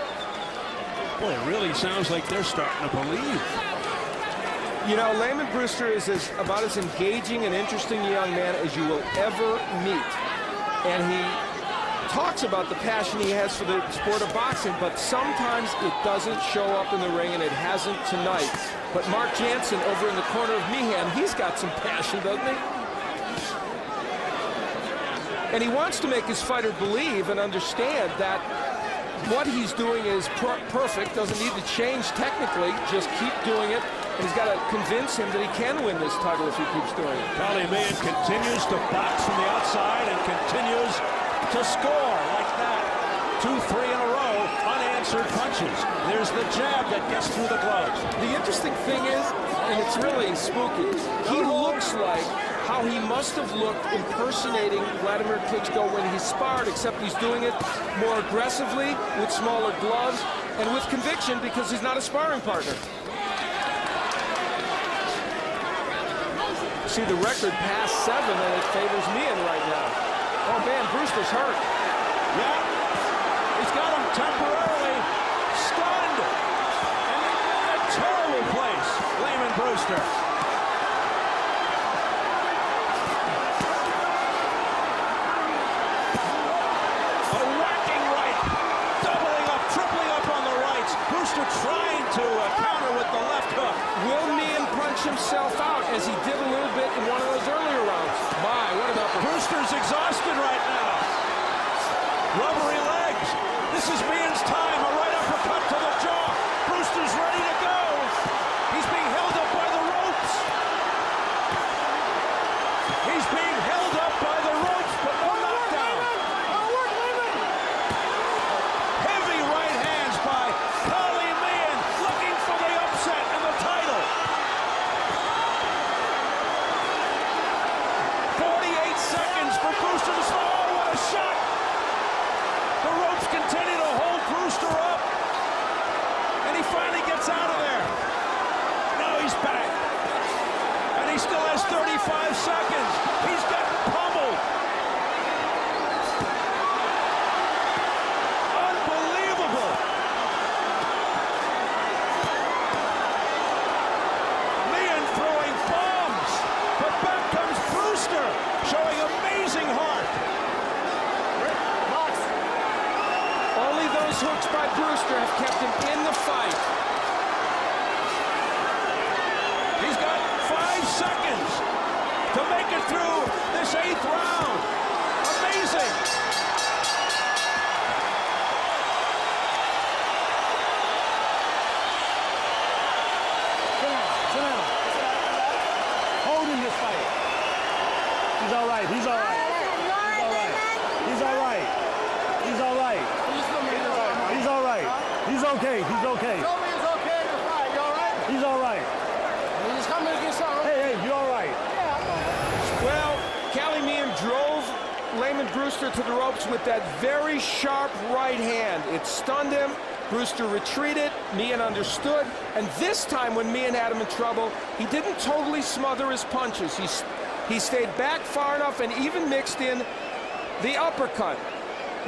Boy, it really sounds like they're starting to believe. You know, Lamon Brewster is about as engaging and interesting young man as you will ever meet. And he talks about the passion he has for the sport of boxing, but sometimes it doesn't show up in the ring, and it hasn't tonight. But Mark Jansen over in the corner of Meehan, he's got some passion, doesn't he? And he wants to make his fighter believe and understand that what he's doing is perfect, doesn't need to change technically, just keep doing it. And he's got to convince him that he can win this title if he keeps doing it. Kali Meehan continues to box from the outside and continues to score like that. 2-3 in a row, unanswered punches. There's the jab that gets through the gloves. The interesting thing is, and it's really spooky, he looks like how he must have looked impersonating Vladimir Klitschko when he sparred, except he's doing it more aggressively, with smaller gloves, and with conviction because he's not a sparring partner. See the record past 7, and it favors Meehan right now. Oh man, Brewster's hurt. Yeah, he's got him temporarily stunned. And in a terrible place, Lamon Brewster. A whacking right, doubling up, tripling up on the rights. Brewster trying to counter with the left hook. Will Meehan punch himself out as he did a little bit in one of those earlier rounds? My, what about Brewster's exhausted right now. Rubbery legs. This is Meehan's time. A right uppercut to the jaw. Brewster's ready to go. He's being held up by the ropes. He's being held up by the ropes, but no knockdown. Heavy right hands by Kali Meehan, looking for the upset and the title. 48 seconds for Brewster to slow. Oh, what a shot! The ropes continue to hold Brewster up. And he finally gets out of there. Now he's back. And he still has 35 seconds. He's gotten pummeled. Unbelievable. Meehan throwing bombs. But back comes Brewster, showing amazing heart. Only those hooks by Brewster have kept him in the fight. He's got 5 seconds to make it through this 8th round. Amazing. Sit down. Holding this fight. He's all right. He's all right. He's all right. He's all right. He's all right. He's okay. He's okay. Tell me it's okay to fight. You all right? He's all right. You just come in and get something. Hey, you all right? Well, Kali Meehan drove Lamon Brewster to the ropes with that very sharp right hand. It stunned him. Brewster retreated. Meehan understood. And this time when Meehan had him in trouble, he didn't totally smother his punches. He stayed back far enough and even mixed in the uppercut.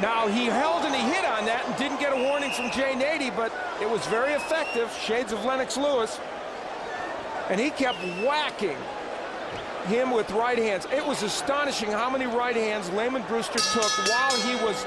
Now, he held and he hit on that and didn't get a warning from Jay Nady, but it was very effective. Shades of Lennox Lewis. And he kept whacking him with right hands. It was astonishing how many right hands Lamon Brewster took while he was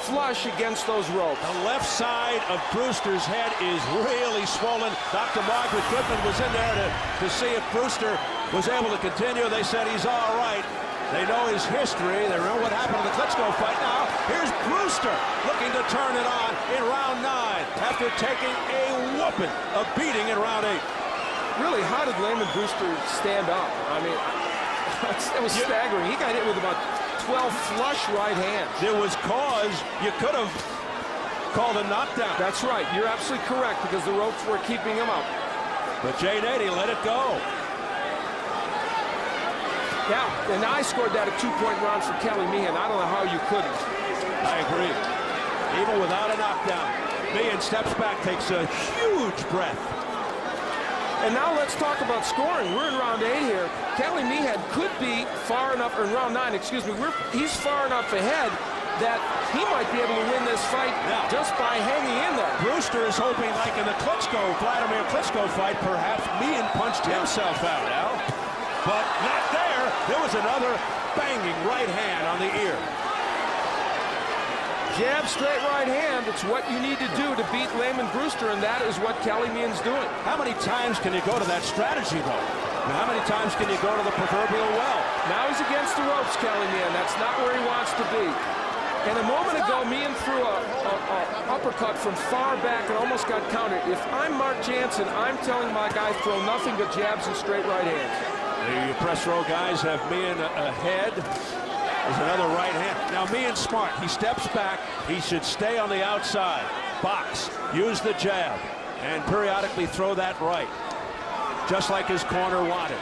flush against those ropes. The left side of Brewster's head is really swollen. Dr. Margaret Goodman was in there to see if Brewster was able to continue. They said he's all right. They know his history. They know what happened in the Klitschko fight. Now, here's Brewster looking to turn it on in round 9 after taking a whooping, a beating in round 8. Really, how did Lamon Brewster stand up? I mean, that was staggering. He got hit with about 12 flush right hands. There was cause. You could have called a knockdown. That's right. You're absolutely correct because the ropes were keeping him up. But Jay Nady let it go. Yeah, and I scored that a 2-point round for Kali Meehan. I don't know how you couldn't. I agree. Even without a knockdown, Meehan steps back, takes a huge breath. And now let's talk about scoring. We're in round 8 here. Kali Meehan could be far enough, or in round 9, excuse me. He's far enough ahead that he might be able to win this fight just by hanging in there. Brewster is hoping, like in the Vladimir Klitschko fight, perhaps Meehan punched himself out, Al. But not there. There was another banging right hand on the ear. Jab, straight right hand. It's what you need to do to beat Lamon Brewster, and that is what Kali Meehan's doing. How many times can you go to that strategy, though? And how many times can you go to the proverbial well? Now he's against the ropes, Kali Meehan. That's not where he wants to be. And a moment ago, Meehan threw a uppercut from far back and almost got countered. If I'm Mark Jansen, I'm telling my guy throw nothing but jabs and straight right hands. The press row guys have Meehan ahead. There's another right hand. Now Meehan's smart. He steps back. He should stay on the outside. Box. Use the jab. And periodically throw that right. Just like his corner wanted.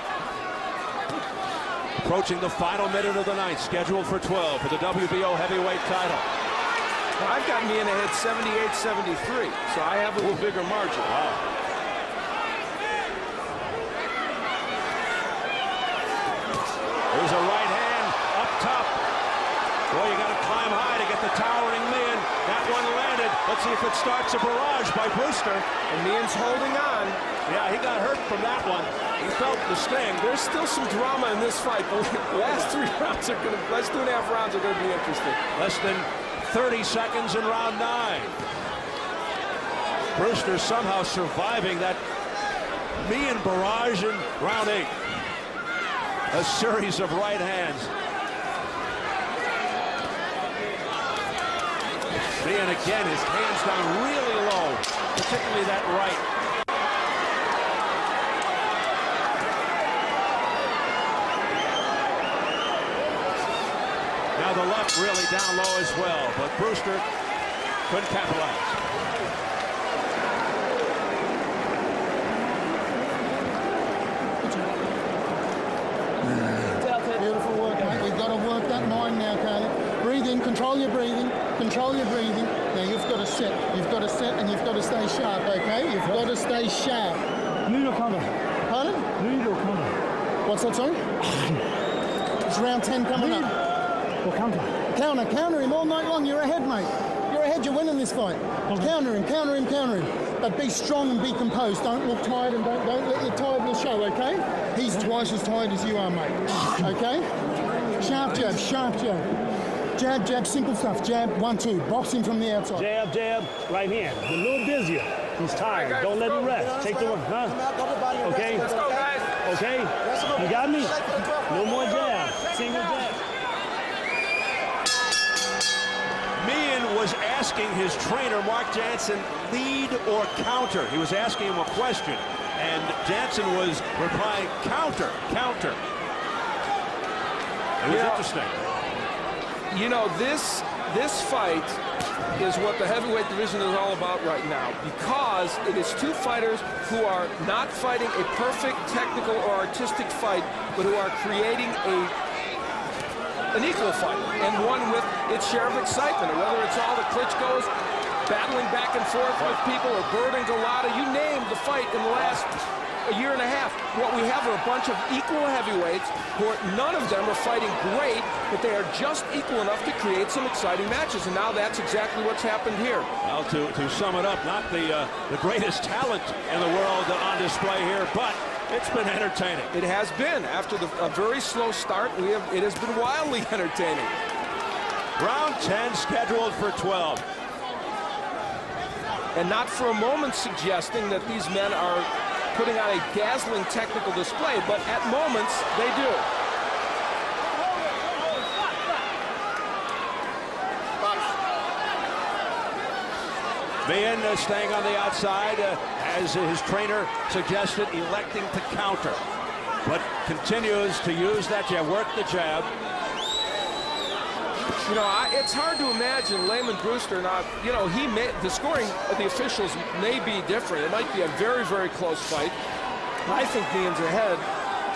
Approaching the final minute of the ninth. Scheduled for 12 for the WBO heavyweight title. Well, I've got Meehan ahead 78-73. So I have a little bigger margin. Wow. There's a right hand up top. Boy, you got to climb high to get the towering Meehan. That one landed. Let's see if it starts a barrage by Brewster. And Meehan's holding on. Yeah, he got hurt from that one. He felt the sting. There's still some drama in this fight. The last 3 rounds are going to, last 2.5 rounds are going to be interesting. Less than 30 seconds in round 9. Brewster somehow surviving that Meehan barrage in round 8. A series of right hands. Meehan again, his hands down really low, particularly that right. Now the left really down low as well, but Brewster couldn't capitalize. Beautiful work, mate. We've got to work that mind now, Kali. Breathe in, control your breathing, control your breathing. Now you've got to sit. You've got to sit and you've got to stay sharp, okay? You've got to stay sharp. Need or counter? Pardon? Need or counter? What's that, sorry? It's round 10 coming up. Or counter? Counter him all night long. You're ahead, mate. You're ahead. You're winning this fight. Okay. Counter him. But be strong and be composed. Don't look tired and don't let your tiredness show, okay? He's twice as tired as you are, mate. Okay? Sharp jab, sharp jab. Jab, jab, simple stuff. Jab, 1-2. Box him from the outside. Jab, jab, right hand. A little busier. He's tired. Don't let him rest. Take the one, huh? Okay? Let's go, guys. Okay? You got me? No more jab. Single jab. Meehan was asking his trainer, Mark Jansen, lead or counter. He was asking him a question, and Jansen was replying, counter. It was interesting. You know, this fight is what the heavyweight division is all about right now, because it is 2 fighters who are not fighting a perfect technical or artistic fight, but who are creating an equal fight, and one with its share of excitement. And whether it's all the Klitschkos battling back and forth with people, or Bird and Galata, you name the fight in the last year and a half. What we have are a bunch of equal heavyweights who none of them are fighting great, but they are just equal enough to create some exciting matches, and now that's exactly what's happened here. Well, to sum it up, not the greatest talent in the world on display here, but it's been entertaining. It has been. After a very slow start, it has been wildly entertaining. Round 10 scheduled for 12. And not for a moment suggesting that these men are putting on a dazzling technical display, but at moments they do. Meehan staying on the outside, as his trainer suggested, electing to counter, but continues to use that jab, work the jab. You know, it's hard to imagine Lamon Brewster not, you know, the scoring of the officials may be different. It might be a very, very close fight. I think Meehan's ahead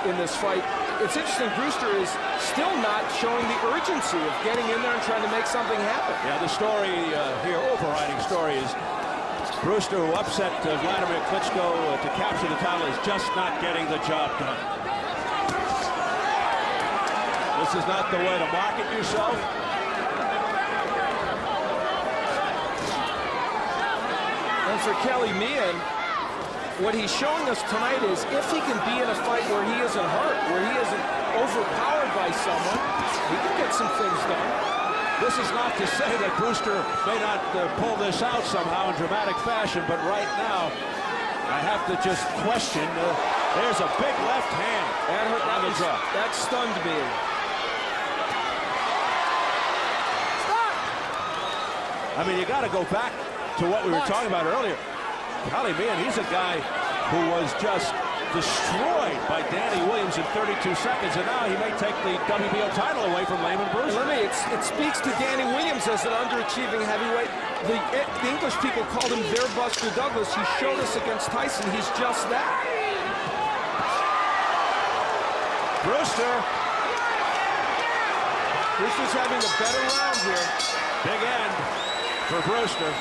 in this fight it's interesting, Brewster is still not showing the urgency of getting in there and trying to make something happen. Yeah, the story here, overriding story, is Brewster, who upset Vladimir Klitschko to capture the title, is just not getting the job done. This is not the way to market yourself. And for Kali Meehan, what he's showing us tonight is if he can be in a fight where he isn't hurt, where he isn't overpowered by someone, he can get some things done. This is not to say that Brewster may not pull this out somehow in dramatic fashion, but right now, I have to just question. There's a big left hand on the jaw. That stunned me. I mean, you got to go back to what we were talking about earlier. Kali Meehan, he's a guy who was just destroyed by Danny Williams in 32 seconds, and now he may take the WBO title away from Lamon Brewster. It speaks to Danny Williams as an underachieving heavyweight. The English people called him their Buster Douglas. He showed us against Tyson. He's just that. Brewster. Brewster's having a better round here. Big end for Brewster.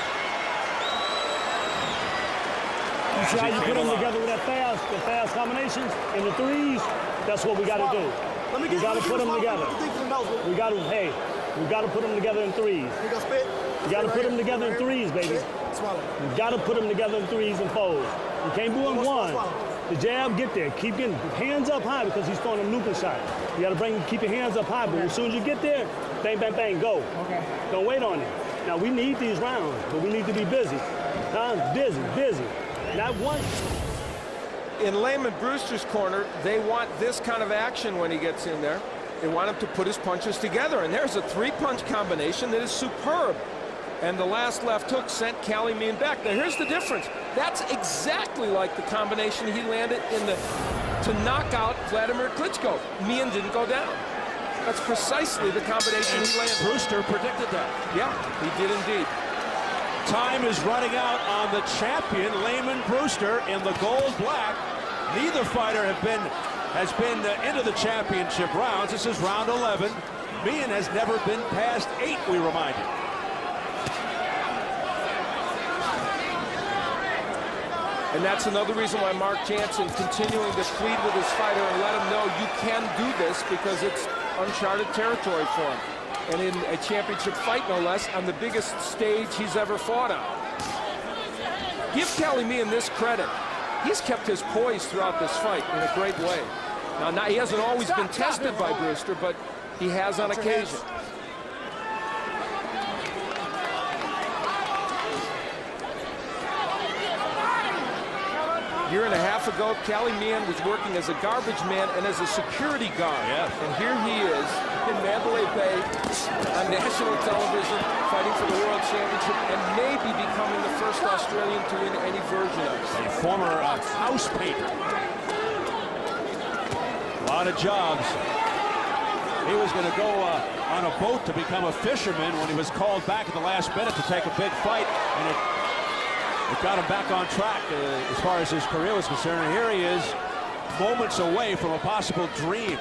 You see how you put them together with the fast combinations and the threes? That's what we got to do. We got to put them together. We got to put them together in threes. You got to put them together in threes, baby. You got to put them together in threes and fours. You can't do them one. The jab, get there. Keep getting hands up high because he's throwing them looping shots. You got to keep your hands up high, but as soon as you get there, bang, bang, bang, go. Okay. Don't wait on it. Now, we need these rounds, but we need to be busy. Busy. Not one. In Lamon Brewster's corner, they want this kind of action when he gets in there. They want him to put his punches together, and there's a three-punch combination that is superb. And the last left hook sent Kali Meehan back. Now, here's the difference. That's exactly like the combination he landed to knock out Vladimir Klitschko. Meehan didn't go down. That's precisely the combination he landed. Brewster predicted that. Yeah, he did indeed. Time is running out on the champion, Lamon Brewster, in the gold-black. Neither fighter has been into the championship rounds. This is round 11. Meehan has never been past 8, we remind you. And that's another reason why Mark Jansen continuing to plead with his fighter and let him know you can do this because it's uncharted territory for him. And in a championship fight, no less, on the biggest stage he's ever fought on. Give Kali Meehan this credit. He's kept his poise throughout this fight in a great way. Now he hasn't always been tested by Brewster, but he has on occasion. A year and a half ago, Kali Meehan was working as a garbage man and as a security guard. Yeah. And here he is in Mandalay Bay on national television fighting for the World Championship and maybe becoming the first Australian to win any version of it. A former house painter. A lot of jobs. He was going to go on a boat to become a fisherman when he was called back at the last minute to take a big fight, and it got him back on track as far as his career was concerned. And here he is, moments away from a possible dream.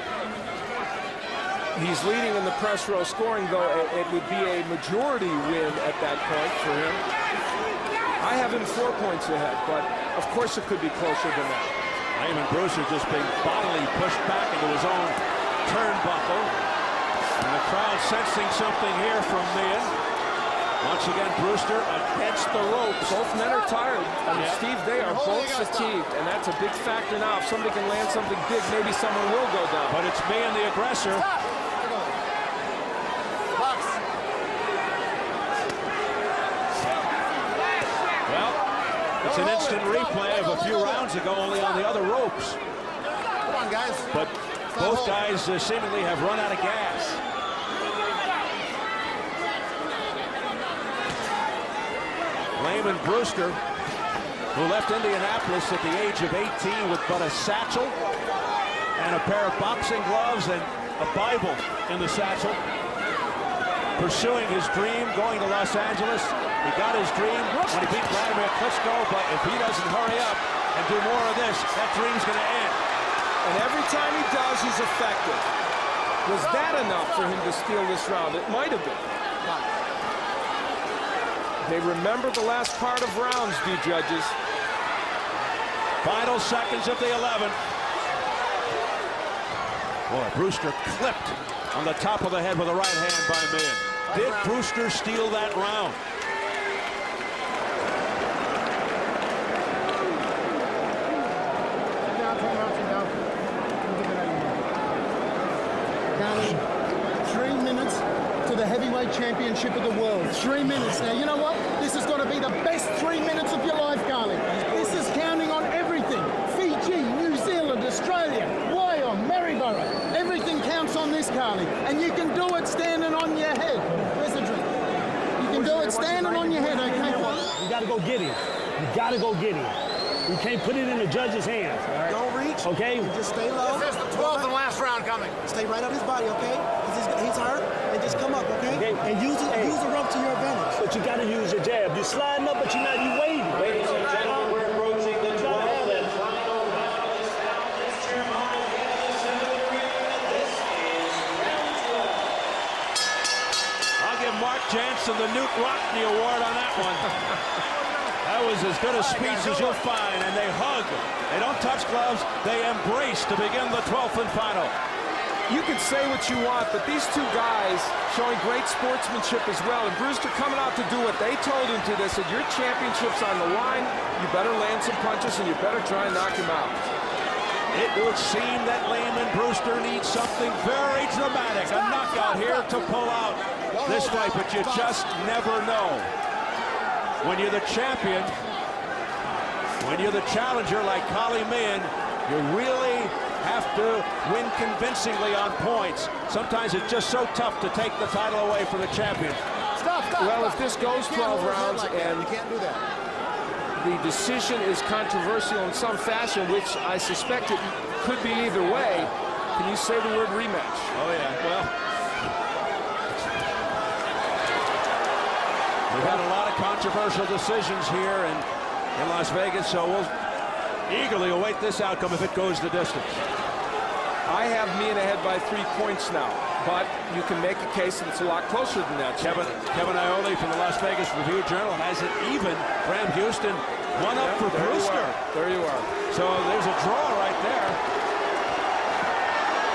He's leading in the press row scoring, though it would be a majority win at that point for him. I have him 4 points ahead, but of course it could be closer than that. Lamon Brewster just being bodily pushed back into his own turnbuckle. And the crowd sensing something here from Meehan. Once again, Brewster against the ropes. Both men are tired. I mean, Steve, they are both fatigued, and that's a big factor now. If somebody can land something big, maybe someone will go down. But it's Meehan, the aggressor. Well, it's an instant replay of a few rounds ago, only on the other ropes. Come on, guys. But both guys seemingly have run out of gas. Lamon Brewster, who left Indianapolis at the age of 18 with but a satchel and a pair of boxing gloves and a Bible in the satchel, pursuing his dream, going to Los Angeles. He got his dream when he beat Vladimir Klitschko, but if he doesn't hurry up and do more of this, that dream's going to end. And every time he does, he's effective. Was that enough for him to steal this round? It might have been. They remember the last part of rounds, do judges. Final seconds of the 11th. Boy, Brewster clipped on the top of the head with a right hand by Meehan. Did Brewster steal that round? Kali, 3 minutes to the heavyweight championship of the world. 3 minutes. Now, you know what? This is going to be the best 3 minutes of your life, Kali. This is counting on everything. Fiji, New Zealand, Australia, Wyoming, Maryborough. Everything counts on this, Kali. And you can do it standing on your head. Where's the drink? You can do it standing on your head, okay? You got to go get him. You got to go get him. You can't put it in the judge's hands. Right? Don't reach. Okay? Just stay low. This is the 12th and last round coming. Stay right up his body, okay? Because he's hurt. And just come up, okay? And use the rope to your advantage. But you got to use your jab. You're sliding up, but you're not. You waiting. Ladies and gentlemen, we're approaching the 12th and final round of this bout. This ceremony is in the ring. This is round 12. I'll give Mark Jansen the Newt Rockney Award on that one. That was as good a speech as you'll find, and they hug. They don't touch gloves. They embrace to begin the 12th and final. You can say what you want, but these two guys showing great sportsmanship as well. And Brewster coming out to do what they told him to. They said, your championship's on the line. You better land some punches, and you better try and knock him out. It would seem that Lamon Brewster needs something very dramatic, a knockout here to pull out this fight, but you just never know. When you're the champion, when you're the challenger like Kali Meehan, you really have to win convincingly on points. Sometimes it's just so tough to take the title away from the champion. Well, if this goes 12 rounds and you can't do that. The decision is controversial in some fashion, which I suspect it could be either way, can you say the word rematch? Oh, yeah. Well, we've had a lot of controversial decisions here in Las Vegas, so we'll eagerly await this outcome if it goes the distance. I have Meehan ahead by 3 points now, but you can make a case that it's a lot closer than that. Kevin Iole from the Las Vegas Review-Journal has it even. Graham Houston, one up for Brewster. There you are. So there's a draw right there.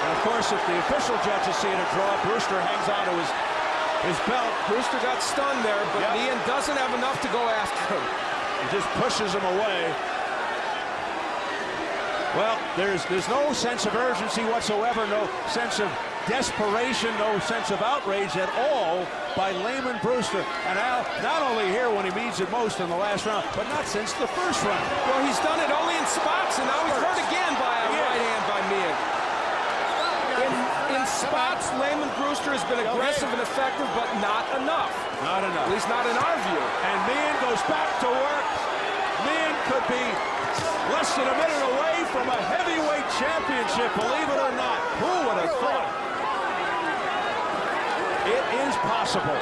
And of course, if the official judges see it a draw, Brewster hangs on to his belt. Brewster got stunned there, but Meehan doesn't have enough to go after him. He just pushes him away. Well, there's no sense of urgency whatsoever, no sense of desperation, no sense of outrage at all by Lamon Brewster. And Al, not only here when he needs it most in the last round, but not since the first round. Well, he's done it only in spots, and now he's hurt again by a right hand by Meehan. In spots, Lamon Brewster has been aggressive and effective, but not enough. Not enough. At least not in our view. And Meehan goes back to work. Meehan could be less than a minute away from a heavyweight championship, believe it or not. Who would have thought? It is possible.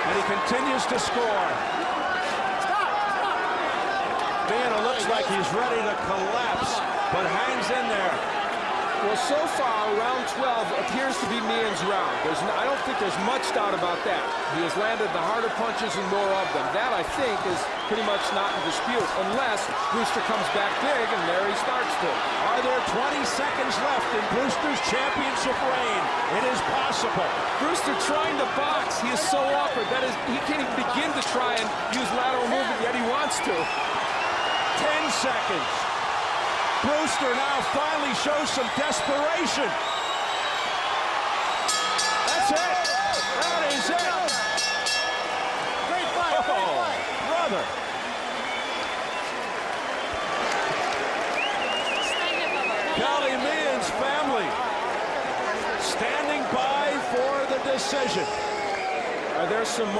And he continues to score. Meehan looks like he's ready to collapse, but hangs in there. Well, so far, round 12 appears to be Meehan's round. I don't think there's much doubt about that. He has landed the harder punches and more of them. That, I think, is pretty much not in dispute, unless Brewster comes back big, and there he starts to. Are there 20 seconds left in Brewster's championship reign? It is possible. Brewster trying to box. He is so awkward. That is, he can't even begin to try and use lateral movement, yet he wants to. 10 seconds. Brewster now finally shows some desperation. That's it. That is it. Great fight. Oh, brother. Kali Meehan's family standing by for the decision. Are there some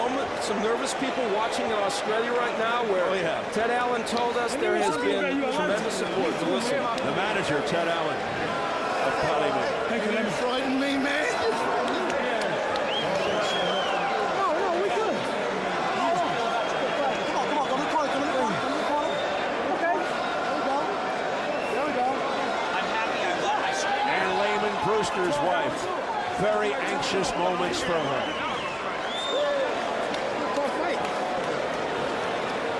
nervous people watching in Australia right now where Ted Allen told us there has been tremendous support. So listen. The manager, Ted Allen, of Kali Meehan. Thank you, Lamon. Frighten me, man. No, we good. Come on, come in the corner, come in the corner. Okay, there we go. precious moments for her.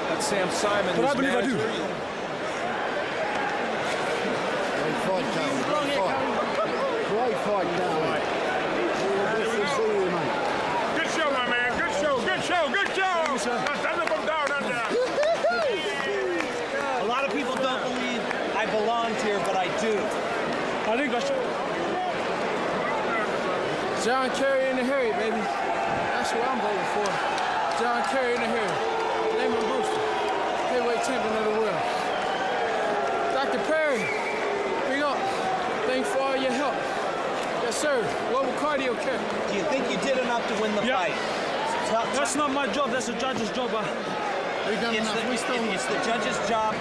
That's Sam Simon. But I believe I do. Great fight, Kali. Good show, my man. Good show. Good show. Good show. Stand from down under. A lot of people don't believe I belonged here, but I do. I think I should. John Kerry in the Harry, baby. That's what I'm voting for. John Kerry in the Harry. Lamon Brewster, heavyweight champion of the world. Dr. Perry, bring up. Thanks for all your help. Yes, sir. Global cardio care. Do you think you did enough to win the fight? That's not my job. That's the judge's job. It's the judge's job.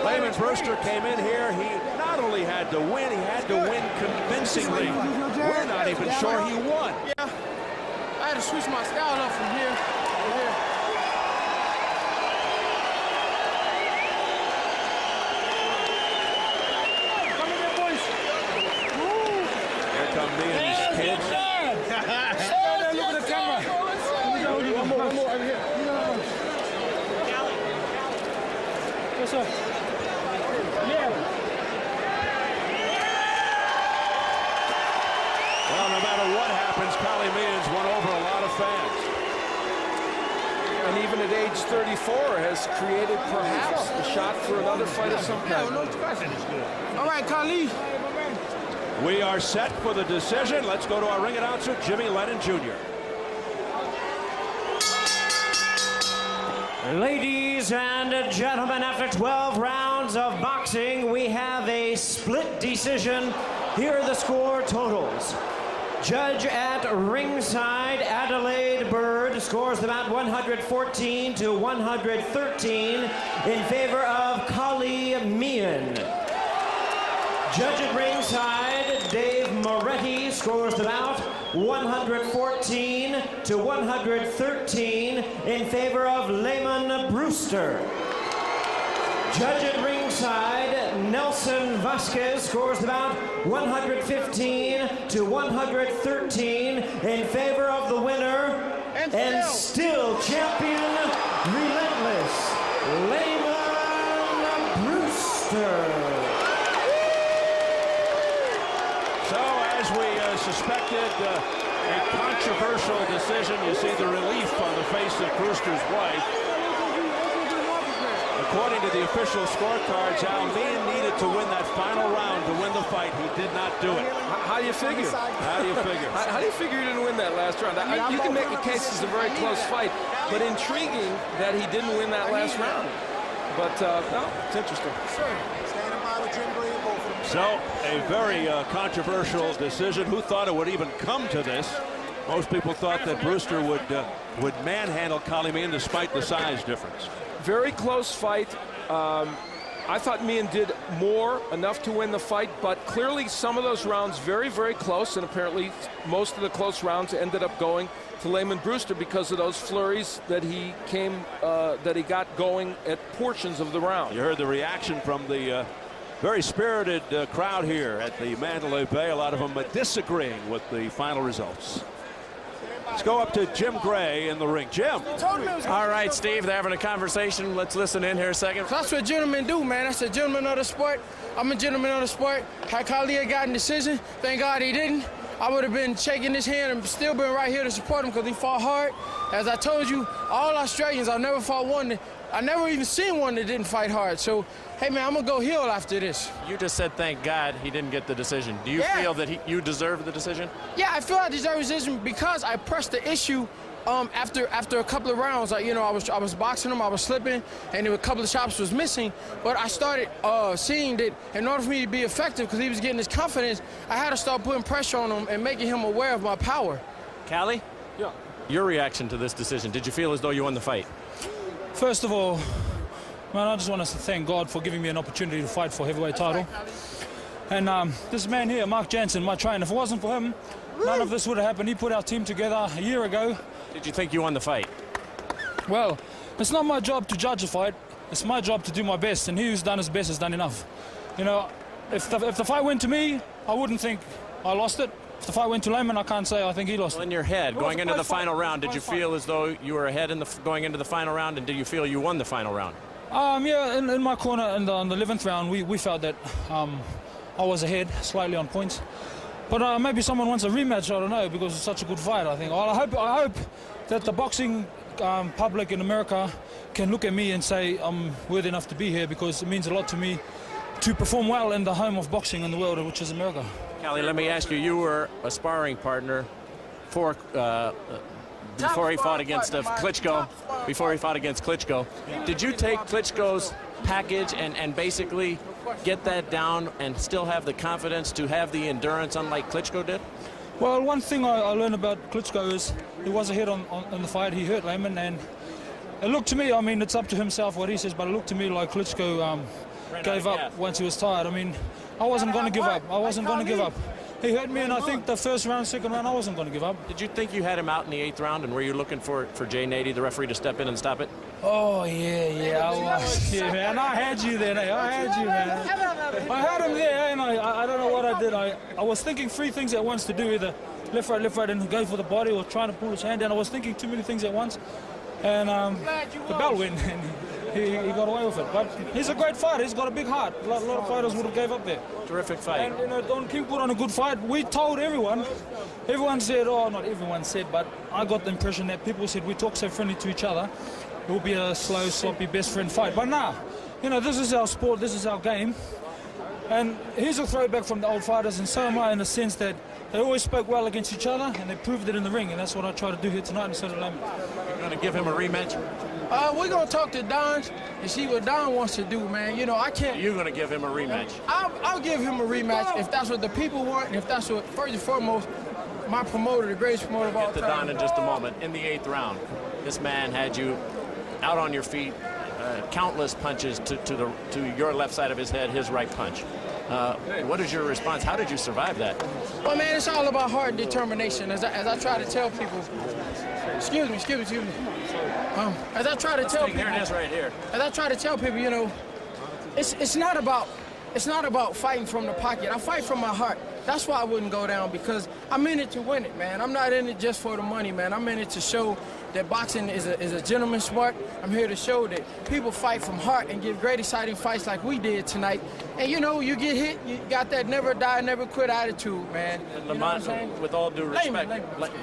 Lamon Brewster came in here. He not only had to win, he had to win convincingly. We're not even sure he won. Yeah, I had to switch my style up from here to here. Come in here, boys. Here come Meehan's kids. Look at the camera. One more over here. Yes, sir. Well, no matter what happens, Kali Meehan's won over a lot of fans. And even at age 34 has created perhaps a shot for another fight of some kind. All right, Kali. We are set for the decision. Let's go to our ring announcer, Jimmy Lennon Jr. Ladies and gentlemen, after 12 rounds of boxing, we have a split decision. Here are the score totals. Judge at ringside, Adelaide Bird, scores the bout 114 to 113 in favor of Kali Meehan. Judge at ringside, Dave Moretti, scores the bout 114 to 113 in favor of Lamon Brewster. Judge at ringside, Nelson Vasquez, scores the bout 115 to 113 in favor of the winner and still champion, relentless, Lamon Brewster. So, as we suspected, a controversial decision. You see the relief on the face of Brewster's wife. According to the official scorecards, Meehan needed to win that final round to win the fight. He did not do it. How do you figure? How do you figure? How do you figure he didn't win that last round? You can make a case it's a very close fight, but intriguing that he didn't win that last round. But, no, it's interesting. So, a very controversial decision. Who thought it would even come to this? Most people thought that Brewster would manhandle Kali Meehan despite the size difference. Very close fight. I thought Meehan did enough to win the fight, but clearly some of those rounds very, very close, and apparently most of the close rounds ended up going to Lamon Brewster because of those flurries that he got going at portions of the round. You heard the reaction from the very spirited crowd here at the Mandalay Bay. A lot of them disagreeing with the final results. Let's go up to Jim Gray in the ring. Jim. All right, Steve, they're having a conversation. Let's listen in here a second. That's what gentlemen do, man. That's a gentleman of the sport. I'm a gentleman of the sport. Had Kali had gotten decision. Thank God he didn't. I would have been shaking his hand and still been right here to support him because he fought hard. As I told you, all Australians, I've never fought one. I never even seen one that didn't fight hard. So, hey, man, I'm going to go heel after this. You just said thank God he didn't get the decision. Do you feel that you deserve the decision? Yeah, I feel I deserve the decision because I pressed the issue after a couple of rounds. I was boxing him, I was slipping, and a couple of chops was missing. But I started seeing that in order for me to be effective, because he was getting his confidence, I had to start putting pressure on him and making him aware of my power. Kali? Yeah. Your reaction to this decision, did you feel as though you won the fight? First of all, man, I just want to thank God for giving me an opportunity to fight for heavyweight title. And this man here, Mark Jansen, my trainer, if it wasn't for him, none of this would have happened. He put our team together a year ago, Did you think you won the fight? Well, it's not my job to judge a fight. It's my job to do my best, and he who's done his best has done enough. You know, if the fight went to me, I wouldn't think I lost it. If the fight went to Lamon, I can't say I think he lost it. In your head, going into the final round, did you feel as though you were ahead going into the final round, and did you feel you won the final round? Yeah, in my corner in the 11th round, we felt that I was ahead, slightly on points. But maybe someone wants a rematch, I don't know, because it's such a good fight, I think. I hope that the boxing public in America can look at me and say I'm worthy enough to be here, because it means a lot to me to perform well in the home of boxing in the world, which is America. Kali, let me ask you, you were a sparring partner for before he fought against Klitschko. Before he fought against Klitschko, did you take Klitschko's package and basically get that down and still have the confidence to have the endurance unlike Klitschko did? Well, one thing I learned about Klitschko is he was ahead on the fight. He hurt Lamon, and it looked to me, I mean, it's up to himself what he says, but it looked to me like Klitschko gave up once he was tired. I mean, I wasn't going to give up. I wasn't going to give up. He hurt me, and I think the first round, second round, I wasn't going to give up. Did you think you had him out in the 8th round, and were you looking for Jay Nady, the referee, to step in and stop it? Oh, yeah, I was. Yeah, man, I had you there. I had you, man. I had him there, and I don't know what I did. I was thinking 3 things at once to do, either left, right, and go for the body, or trying to pull his hand down. I was thinking too many things at once, and the bell went, and he got away with it. But he's a great fighter. He's got a big heart. A lot of fighters would have gave up there. Terrific fight. And, you know, Don King put on a good fight. We told everyone. Everyone said, oh, not everyone said, but I got the impression that people said we talk so friendly to each other. It will be a slow, sloppy, best friend fight. But nah, you know, this is our sport. This is our game. And he's a throwback from the old fighters, and so am I, in the sense that they always spoke well against each other, and they proved it in the ring, and that's what I try to do here tonight instead of Lamon. You're going to give him a rematch? We're going to talk to Don and see what Don wants to do, man. You know, I can't... You're going to give him a rematch? I'll give him a rematch if that's what the people want, and if that's what, first and foremost, my promoter, the greatest promoter of all time. Get to Don in just a moment. In the 8th round, this man had you out on your feet, countless punches to your left side of his head, his right punch. What is your response? How did you survive that? Well, man, it's all about heart and determination. As I try to tell people, excuse me. As I try to tell people, here it is right here. As I try to tell people, you know, it's not about fighting from the pocket. I fight from my heart. That's why I wouldn't go down, because I'm in it to win it, man. I'm not in it just for the money, man. I'm in it to show that boxing is a gentleman's sport. I'm here to show that people fight from heart and give great, exciting fights like we did tonight. And, you know, you get hit, you got that never die, never quit attitude, man. And Lamont, with all due respect,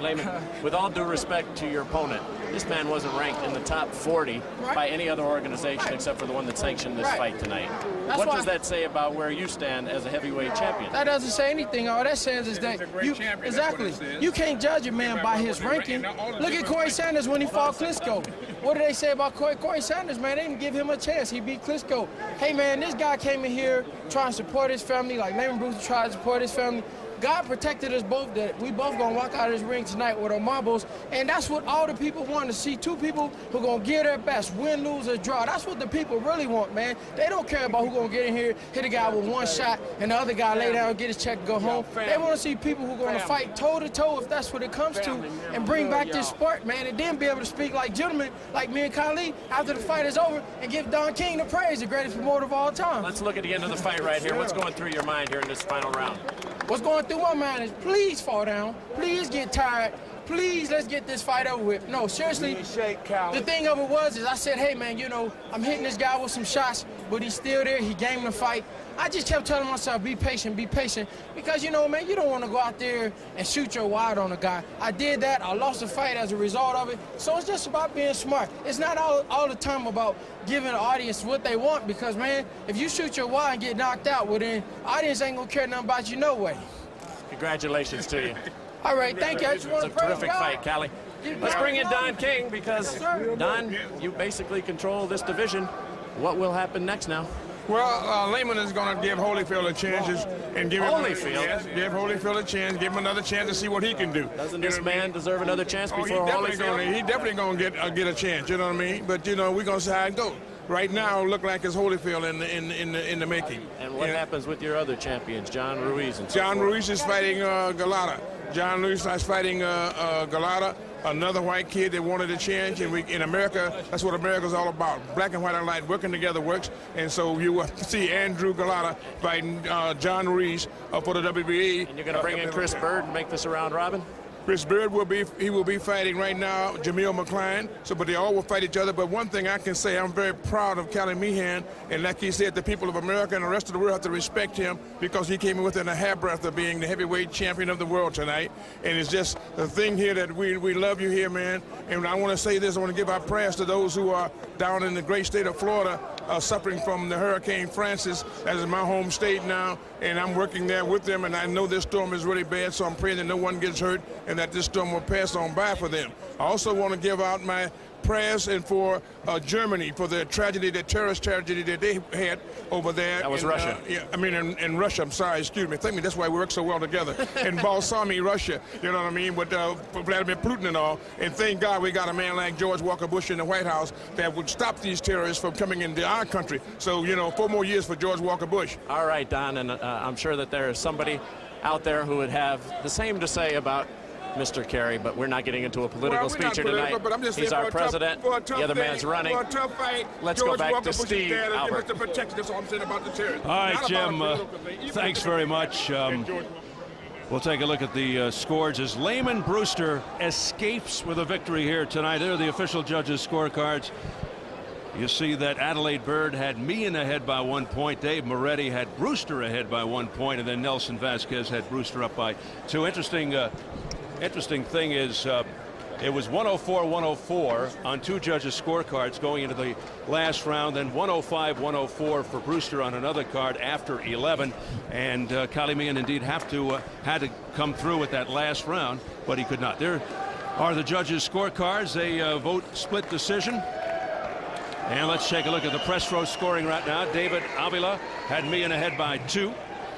Lamon, with all due respect to your opponent, this man wasn't ranked in the top 40 by any other organization except for the one that sanctioned this fight tonight. What does that say about where you stand as a heavyweight champion? That doesn't say anything. All that says is that you can't judge a man by his ranking. Look at Corey Sanders when he fought Klitschko. What did they say about Corey Sanders, man? They didn't give him a chance. He beat Klitschko. Hey, man, this guy came in here trying to support his family, like Lamon Brewster tried to support his family. God protected us both, that we both gonna walk out of this ring tonight with our marbles, and that's what all the people want to see. 2 people who gonna give their best, win, lose, or draw. That's what the people really want, man. They don't care about who gonna get in here, hit a guy with 1 shot, and the other guy lay down, get his check, and go home. They want to see people who gonna fight toe-to-toe, if that's what it comes to, and bring back this sport, man, and then be able to speak like gentlemen, like me and Kali, after the fight is over, and give Don King the praise, the greatest promoter of all time. Let's look at the end of the fight right here. What's going through your mind here in this final round? What's going through my mind is, please fall down, please get tired, please let's get this fight over with. No, seriously, the thing of it was is I said, hey man, you know, I'm hitting this guy with some shots, but he's still there, he gained the fight. I just kept telling myself, be patient, because, you know, man, you don't want to go out there and shoot your wide on a guy. I did that, I lost the fight as a result of it, so it's just about being smart. It's not all the time about giving the audience what they want, because, man, if you shoot your wide and get knocked out, well, then the audience ain't going to care nothing about you no way. Congratulations to you. All right, thank you. I just want to praise God. It's a terrific fight, Kali. Let's bring in Don King, because, Don, you basically control this division. What will happen next now? Well, Lamon is going to give Holyfield a chance and give give Holyfield a chance, give him another chance to see what he can do. Doesn't this man deserve another chance before Holyfield? He definitely going to get a chance. You know what I mean? But you know, we're going to see how it goes. Right now, look like it's Holyfield in the making. And what happens with your other champions, John Ruiz and John Ruiz is fighting Galata. John Ruiz is fighting Galata. another white kid that wanted to change. And in America, that's what America's all about. Black and white and light working together works. And so you will see Andrew Galata fighting John Reese for the WBA. And you're going to bring in Chris Bird and make this a round robin? Chris Bird will be fighting right now Jamil McCline. But they all will fight each other. But one thing I can say, I'm very proud of Kali Meehan, and like he said, the people of America and the rest of the world have to respect him because he came in within a hair breadth of being the heavyweight champion of the world tonight. And it's just the thing here that we love you here, man. And I want to say this, I want to give our prayers to those who are down in the great state of Florida suffering from the Hurricane Francis, as is my home state now, and I'm working there with them, and I know this storm is really bad, so I'm praying that no one gets hurt and that this storm will pass on by for them. I also want to give out my prayers and for Germany for the tragedy, the terrorist tragedy that they had over there. That was Russia. In Russia, I'm sorry, excuse me. Thank me, that's why we work so well together. In Balsami, Russia, you know what I mean, with Vladimir Putin and all. And thank God we got a man like George Walker Bush in the White House that would stop these terrorists from coming into our country. So, 4 more years for George Walker Bush. All right, Don, and I'm sure that there is somebody out there who would have the same to say about Mr. Kerry, but we're not getting into a political speech here tonight. He's our president. The other man's running. Let's go back to Steve Albert. All right, Jim, thanks very much. We'll take a look at the scores as Lamon Brewster escapes with a victory here tonight. There are the official judges' scorecards. You see that Adelaide Bird had Meehan ahead by 1 point. Dave Moretti had Brewster ahead by 1 point, and then Nelson Vasquez had Brewster up by 2. Interesting thing is it was 104-104 on 2 judges' scorecards going into the last round, then 105-104 for Brewster on another card after 11. And Kali Meehan indeed had to come through with that last round, but he could not. There are the judges' scorecards. A vote split decision. And let's take a look at the press row scoring right now. David Avila had Meehan ahead by 2.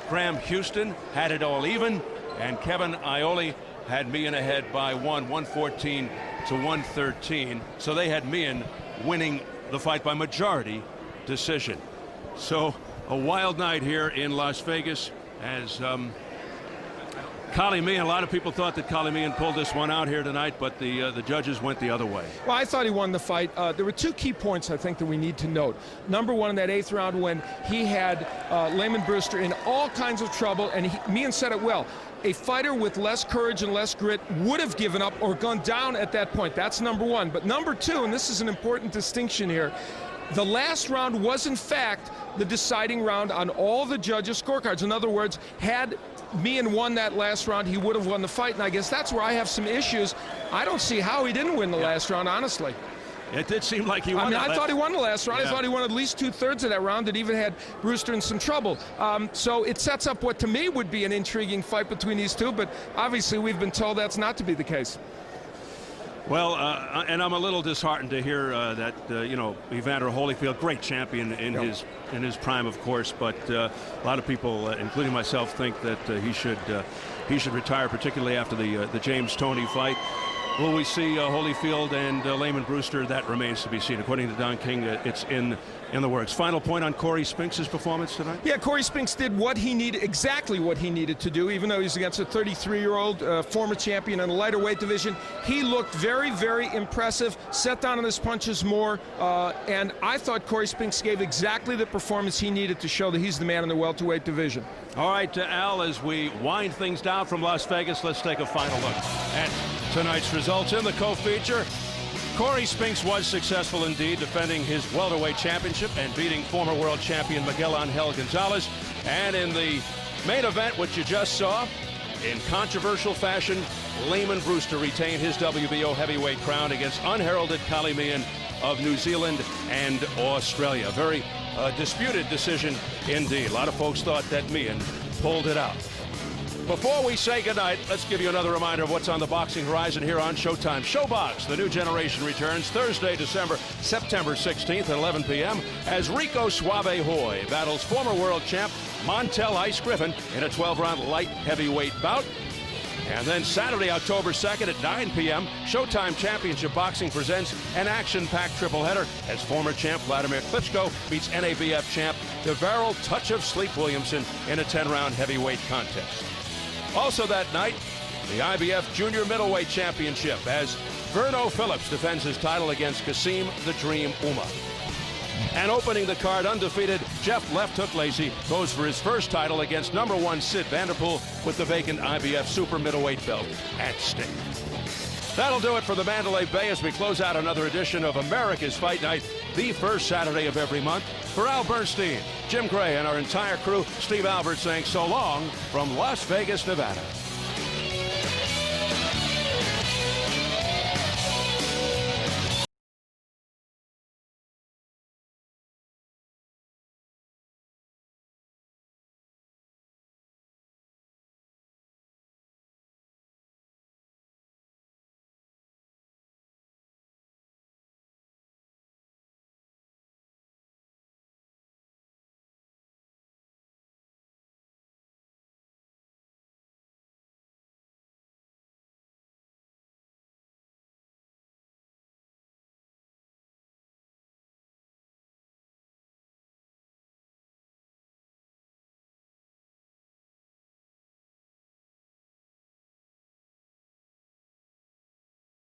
Graham Houston had it all even, and Kevin Ioli had Meehan ahead by 114 to 113. So they had Meehan winning the fight by majority decision. So a wild night here in Las Vegas as Kali Meehan, a lot of people thought that Kali Meehan pulled this one out here tonight, but the judges went the other way. Well, I thought he won the fight. There were 2 key points I think that we need to note. Number one, in that 8th round when he had Lamon Brewster in all kinds of trouble, and Meehan said it well. A fighter with less courage and less grit would have given up or gone down at that point. That's number one. But number 2, and this is an important distinction here, the last round was in fact the deciding round on all the judges' scorecards. In other words, had Meehan won that last round, he would have won the fight, and I guess that's where I have some issues. I don't see how he didn't win the last round, honestly. It did seem like he won. I thought he won the last round. Yeah. I thought he won at least 2/3 of that round. That even had Brewster in some trouble. So it sets up what to me would be an intriguing fight between these two. But obviously, we've been told that's not to be the case. Well, and I'm a little disheartened to hear that Evander Holyfield, great champion in his prime, of course, but a lot of people, including myself, think that he should retire, particularly after the James Toney fight. Will we see Holyfield and Lamon Brewster? That remains to be seen. According to Don King, it's in the works. Final point on Corey Spinks' performance tonight? Yeah, Corey Spinks did exactly what he needed to do, even though he's against a 33-year-old former champion in the lighter weight division. He looked very, very impressive, set down on his punches more, and I thought Corey Spinks gave exactly the performance he needed to show that he's the man in the welterweight division. All right, Al, as we wind things down from Las Vegas, let's take a final look at tonight's results in the co-feature. Corey Spinks was successful indeed, defending his welterweight championship and beating former world champion Miguel Angel Gonzalez. And in the main event, which you just saw, in controversial fashion, Lamon Brewster retained his WBO heavyweight crown against unheralded Kali Meehan of New Zealand and Australia. Very disputed decision indeed. A lot of folks thought that Meehan pulled it out. Before we say goodnight, let's give you another reminder of what's on the boxing horizon here on Showtime. Showbox, the new generation, returns Thursday, September 16th at 11 p.m. as Rico Suave Hoy battles former world champ Montel Ice Griffin in a 12-round light heavyweight bout. And then Saturday, October 2nd at 9 p.m., Showtime Championship Boxing presents an action-packed triple-header as former champ Vladimir Klitschko meets NABF champ Deverell Touch of Sleep Williamson in a 10-round heavyweight contest. Also that night, the IBF Junior Middleweight Championship as Verno Phillips defends his title against Kasim the Dream Uma. And opening the card undefeated, Jeff Left Hook Lacey goes for his first title against #1 Sid Vanderpool with the vacant IBF super middleweight belt at stake. That'll do it for the Mandalay Bay as we close out another edition of America's Fight Night, the first Saturday of every month. For Al Bernstein, Jim Gray, and our entire crew, Steve Albert saying so long from Las Vegas, Nevada.